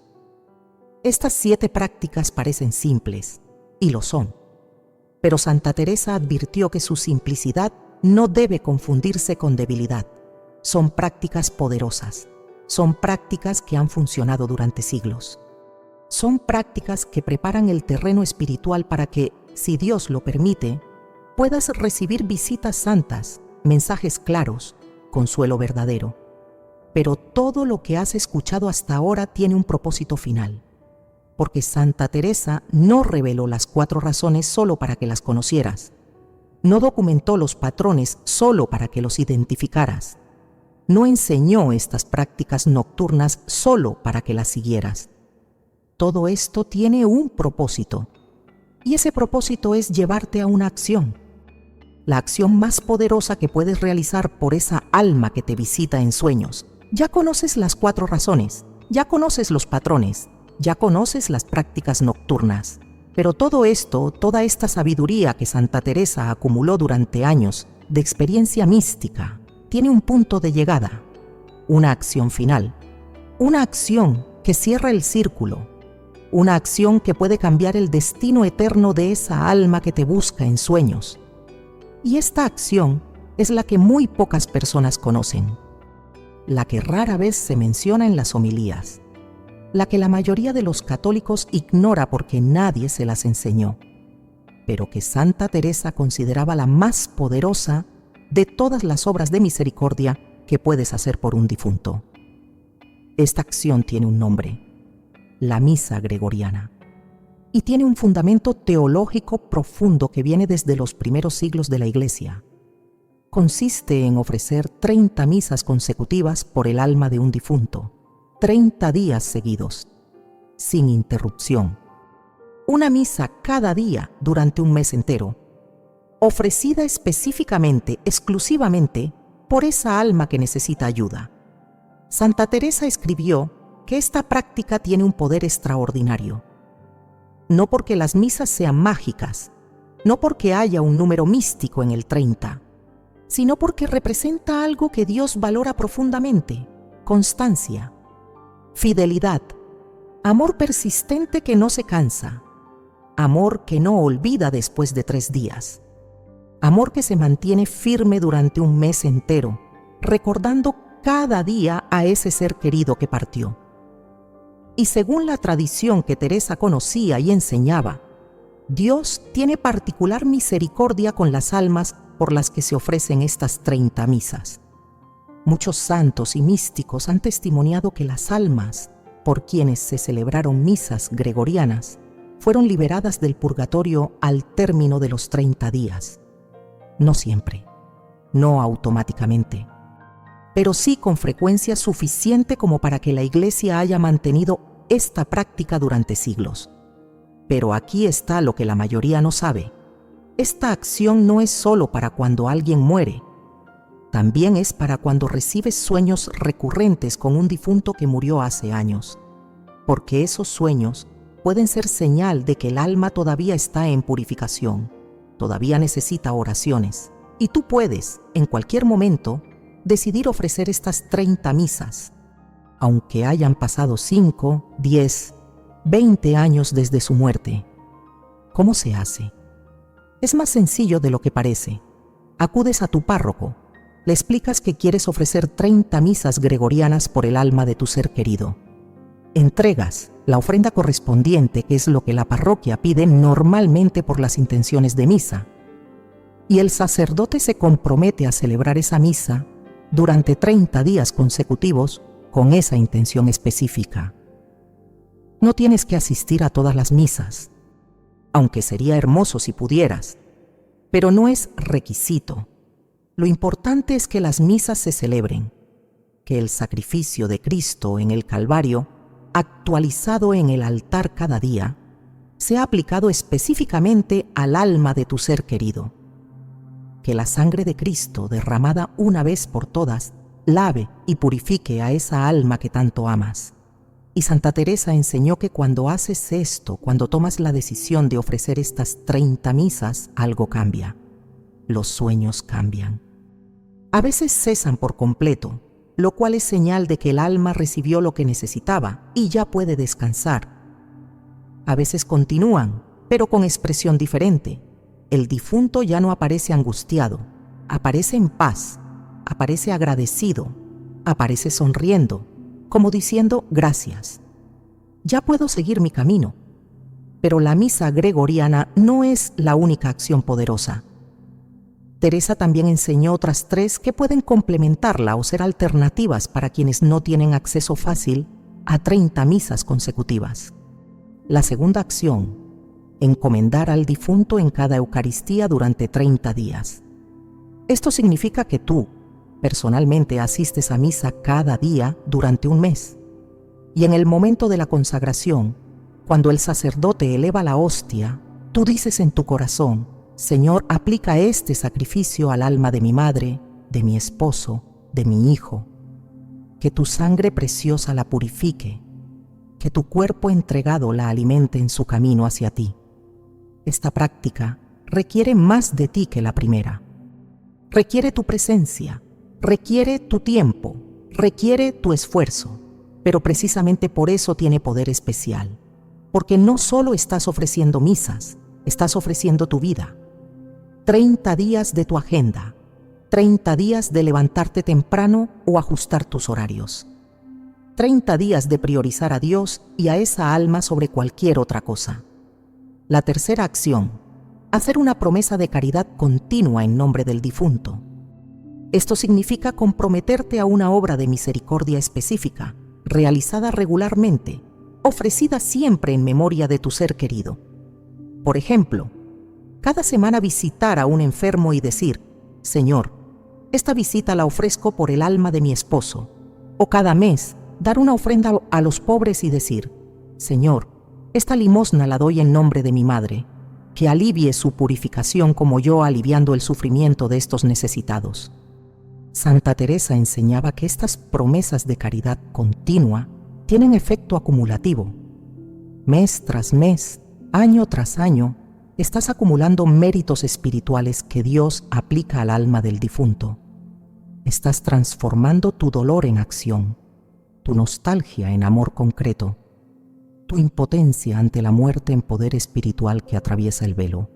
Estas 7 prácticas parecen simples, y lo son, pero Santa Teresa advirtió que su simplicidad no debe confundirse con debilidad. Son prácticas poderosas, son prácticas que han funcionado durante siglos. Son prácticas que preparan el terreno espiritual para que, si Dios lo permite, puedas recibir visitas santas, mensajes claros, consuelo verdadero. Pero todo lo que has escuchado hasta ahora tiene un propósito final, porque Santa Teresa no reveló las 4 razones solo para que las conocieras, no documentó los patrones solo para que los identificaras, no enseñó estas prácticas nocturnas solo para que las siguieras. Todo esto tiene un propósito, y ese propósito es llevarte a una acción, la acción más poderosa que puedes realizar por esa alma que te visita en sueños. Ya conoces las 4 razones, ya conoces los patrones, ya conoces las prácticas nocturnas, pero todo esto, toda esta sabiduría que Santa Teresa acumuló durante años de experiencia mística, tiene un punto de llegada, una acción final, una acción que cierra el círculo, una acción que puede cambiar el destino eterno de esa alma que te busca en sueños. Y esta acción es la que muy pocas personas conocen, la que rara vez se menciona en las homilías, la que la mayoría de los católicos ignora porque nadie se las enseñó, pero que Santa Teresa consideraba la más poderosa de todas las obras de misericordia que puedes hacer por un difunto. Esta acción tiene un nombre: la misa gregoriana, y tiene un fundamento teológico profundo que viene desde los primeros siglos de la Iglesia. Consiste en ofrecer 30 misas consecutivas por el alma de un difunto, 30 días seguidos, sin interrupción. Una misa cada día durante un mes entero, ofrecida específicamente, exclusivamente, por esa alma que necesita ayuda. Santa Teresa escribió que esta práctica tiene un poder extraordinario. No porque las misas sean mágicas, no porque haya un número místico en el 30, sino porque representa algo que Dios valora profundamente: constancia, fidelidad, amor persistente que no se cansa, amor que no olvida después de 3 días, amor que se mantiene firme durante un mes entero, recordando cada día a ese ser querido que partió. Y según la tradición que Teresa conocía y enseñaba, Dios tiene particular misericordia con las almas por las que se ofrecen estas 30 misas. Muchos santos y místicos han testimoniado que las almas por quienes se celebraron misas gregorianas fueron liberadas del purgatorio al término de los 30 días. No siempre, no automáticamente, pero sí con frecuencia suficiente como para que la Iglesia haya mantenido esta práctica durante siglos. Pero aquí está lo que la mayoría no sabe: esta acción no es solo para cuando alguien muere, también es para cuando recibes sueños recurrentes con un difunto que murió hace años, porque esos sueños pueden ser señal de que el alma todavía está en purificación, todavía necesita oraciones, y tú puedes, en cualquier momento, decidir ofrecer estas 30 misas, aunque hayan pasado 5, 10, 20 años desde su muerte. ¿Cómo se hace? Es más sencillo de lo que parece. Acudes a tu párroco, le explicas que quieres ofrecer 30 misas gregorianas por el alma de tu ser querido. Entregas la ofrenda correspondiente, que es lo que la parroquia pide normalmente por las intenciones de misa, y el sacerdote se compromete a celebrar esa misa durante 30 días consecutivos con esa intención específica. No tienes que asistir a todas las misas, aunque sería hermoso si pudieras, pero no es requisito. Lo importante es que las misas se celebren, que el sacrificio de Cristo en el Calvario, actualizado en el altar cada día, sea aplicado específicamente al alma de tu ser querido. Que la sangre de Cristo, derramada una vez por todas, lave y purifique a esa alma que tanto amas. Y Santa Teresa enseñó que cuando haces esto, cuando tomas la decisión de ofrecer estas 30 misas, algo cambia. Los sueños cambian. A veces cesan por completo, lo cual es señal de que el alma recibió lo que necesitaba y ya puede descansar. A veces continúan, pero con expresión diferente. El difunto ya no aparece angustiado, aparece en paz, aparece agradecido, aparece sonriendo, como diciendo gracias. Ya puedo seguir mi camino. Pero la misa gregoriana no es la única acción poderosa. Teresa también enseñó otras 3 que pueden complementarla o ser alternativas para quienes no tienen acceso fácil a 30 misas consecutivas. La segunda acción: encomendar al difunto en cada Eucaristía durante 30 días. Esto significa que tú, personalmente, asistes a misa cada día durante un mes. Y en el momento de la consagración, cuando el sacerdote eleva la hostia, tú dices en tu corazón: Señor, aplica este sacrificio al alma de mi madre, de mi esposo, de mi hijo. Que tu sangre preciosa la purifique, que tu cuerpo entregado la alimente en su camino hacia ti. Esta práctica requiere más de ti que la primera. Requiere tu presencia, requiere tu tiempo, requiere tu esfuerzo, pero precisamente por eso tiene poder especial, porque no solo estás ofreciendo misas, estás ofreciendo tu vida. 30 días de tu agenda, 30 días de levantarte temprano o ajustar tus horarios, 30 días de priorizar a Dios y a esa alma sobre cualquier otra cosa. La tercera acción: hacer una promesa de caridad continua en nombre del difunto. Esto significa comprometerte a una obra de misericordia específica, realizada regularmente, ofrecida siempre en memoria de tu ser querido. Por ejemplo, cada semana visitar a un enfermo y decir: Señor, esta visita la ofrezco por el alma de mi esposo. O cada mes, dar una ofrenda a los pobres y decir: Señor, esta limosna la doy en nombre de mi madre, que alivie su purificación como yo aliviando el sufrimiento de estos necesitados. Santa Teresa enseñaba que estas promesas de caridad continua tienen efecto acumulativo. Mes tras mes, año tras año, estás acumulando méritos espirituales que Dios aplica al alma del difunto. Estás transformando tu dolor en acción, tu nostalgia en amor concreto, tu impotencia ante la muerte en poder espiritual que atraviesa el velo.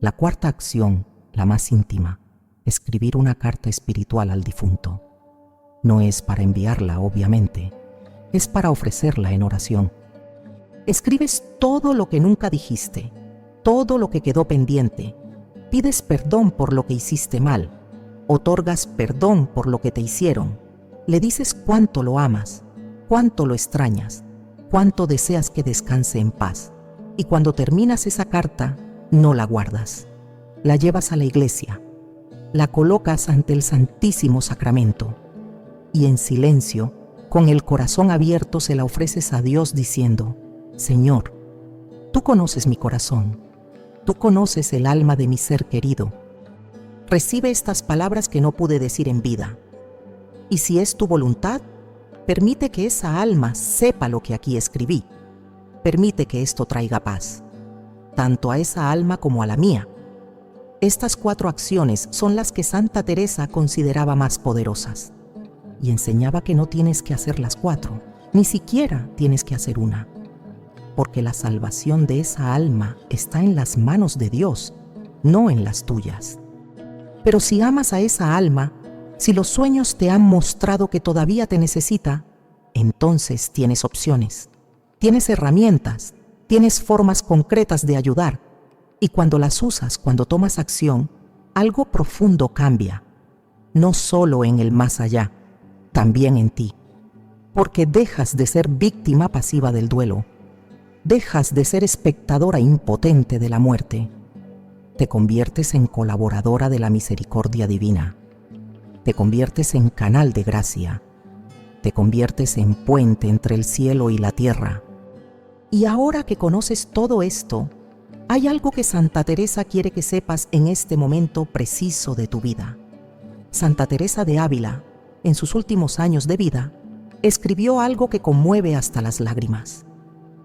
La cuarta acción, la más íntima, escribir una carta espiritual al difunto. No es para enviarla, obviamente, es para ofrecerla en oración. Escribes todo lo que nunca dijiste, todo lo que quedó pendiente. Pides perdón por lo que hiciste mal. Otorgas perdón por lo que te hicieron. Le dices cuánto lo amas, cuánto lo extrañas, cuánto deseas que descanse en paz. Y cuando terminas esa carta, no la guardas. La llevas a la iglesia. La colocas ante el Santísimo Sacramento. Y en silencio, con el corazón abierto, se la ofreces a Dios diciendo: Señor, tú conoces mi corazón. Tú conoces el alma de mi ser querido. Recibe estas palabras que no pude decir en vida. Y si es tu voluntad, permite que esa alma sepa lo que aquí escribí. Permite que esto traiga paz, tanto a esa alma como a la mía. Estas 4 acciones son las que Santa Teresa consideraba más poderosas. Y enseñaba que no tienes que hacer las 4, ni siquiera tienes que hacer una. Porque la salvación de esa alma está en las manos de Dios, no en las tuyas. Pero si amas a esa alma, si los sueños te han mostrado que todavía te necesita, entonces tienes opciones, tienes herramientas, tienes formas concretas de ayudar. Y cuando las usas, cuando tomas acción, algo profundo cambia, no solo en el más allá, también en ti. Porque dejas de ser víctima pasiva del duelo. Dejas de ser espectadora impotente de la muerte. Te conviertes en colaboradora de la misericordia divina. Te conviertes en canal de gracia. Te conviertes en puente entre el cielo y la tierra. Y ahora que conoces todo esto, hay algo que Santa Teresa quiere que sepas en este momento preciso de tu vida. Santa Teresa de Ávila, en sus últimos años de vida, escribió algo que conmueve hasta las lágrimas.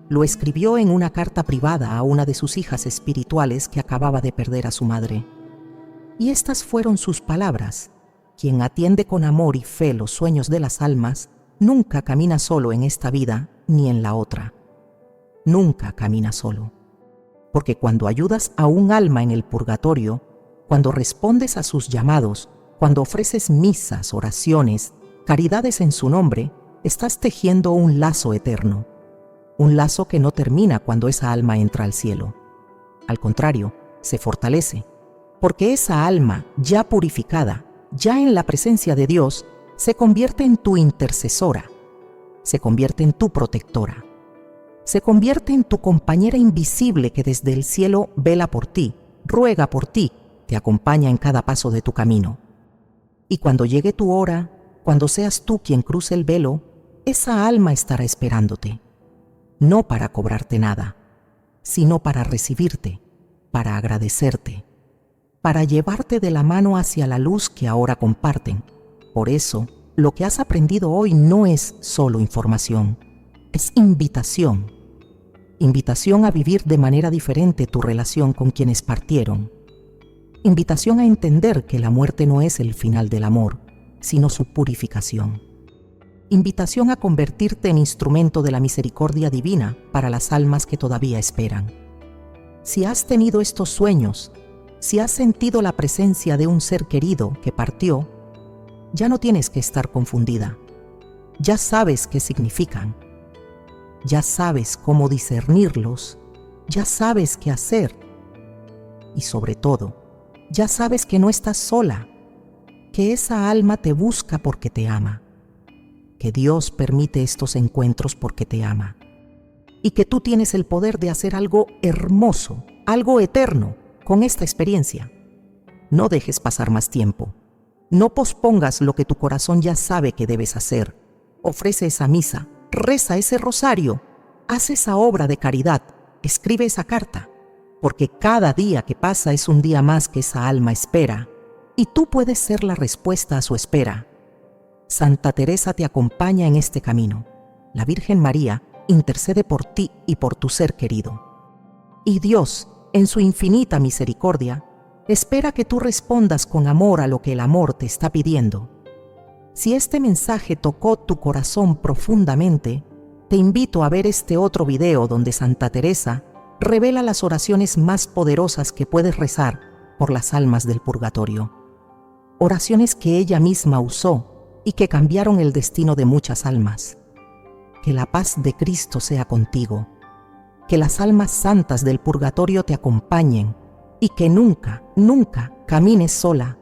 Lo escribió en una carta privada a una de sus hijas espirituales que acababa de perder a su madre. Y estas fueron sus palabras: quien atiende con amor y fe los sueños de las almas, nunca camina solo en esta vida ni en la otra. Nunca camina solo. Porque cuando ayudas a un alma en el purgatorio, cuando respondes a sus llamados, cuando ofreces misas, oraciones, caridades en su nombre, estás tejiendo un lazo eterno. Un lazo que no termina cuando esa alma entra al cielo. Al contrario, se fortalece, porque esa alma, ya purificada, ya en la presencia de Dios, se convierte en tu intercesora, se convierte en tu protectora, se convierte en tu compañera invisible que desde el cielo vela por ti, ruega por ti, te acompaña en cada paso de tu camino. Y cuando llegue tu hora, cuando seas tú quien cruce el velo, esa alma estará esperándote. No para cobrarte nada, sino para recibirte, para agradecerte, para llevarte de la mano hacia la luz que ahora comparten. Por eso, lo que has aprendido hoy no es solo información, es invitación. Invitación a vivir de manera diferente tu relación con quienes partieron. Invitación a entender que la muerte no es el final del amor, sino su purificación. Invitación a convertirte en instrumento de la misericordia divina para las almas que todavía esperan. Si has tenido estos sueños, si has sentido la presencia de un ser querido que partió, ya no tienes que estar confundida. Ya sabes qué significan. Ya sabes cómo discernirlos. Ya sabes qué hacer. Y sobre todo, ya sabes que no estás sola, que esa alma te busca porque te ama, que Dios permite estos encuentros porque te ama y que tú tienes el poder de hacer algo hermoso, algo eterno con esta experiencia. No dejes pasar más tiempo. No pospongas lo que tu corazón ya sabe que debes hacer. Ofrece esa misa, reza ese rosario, haz esa obra de caridad, escribe esa carta, porque cada día que pasa es un día más que esa alma espera, y tú puedes ser la respuesta a su espera. Santa Teresa te acompaña en este camino. La Virgen María intercede por ti y por tu ser querido. Y Dios, en su infinita misericordia, espera que tú respondas con amor a lo que el amor te está pidiendo. Si este mensaje tocó tu corazón profundamente, te invito a ver este otro video donde Santa Teresa revela las oraciones más poderosas que puedes rezar por las almas del purgatorio. Oraciones que ella misma usó y que cambiaron el destino de muchas almas. Que la paz de Cristo sea contigo. Que las almas santas del purgatorio te acompañen y que nunca, nunca camines sola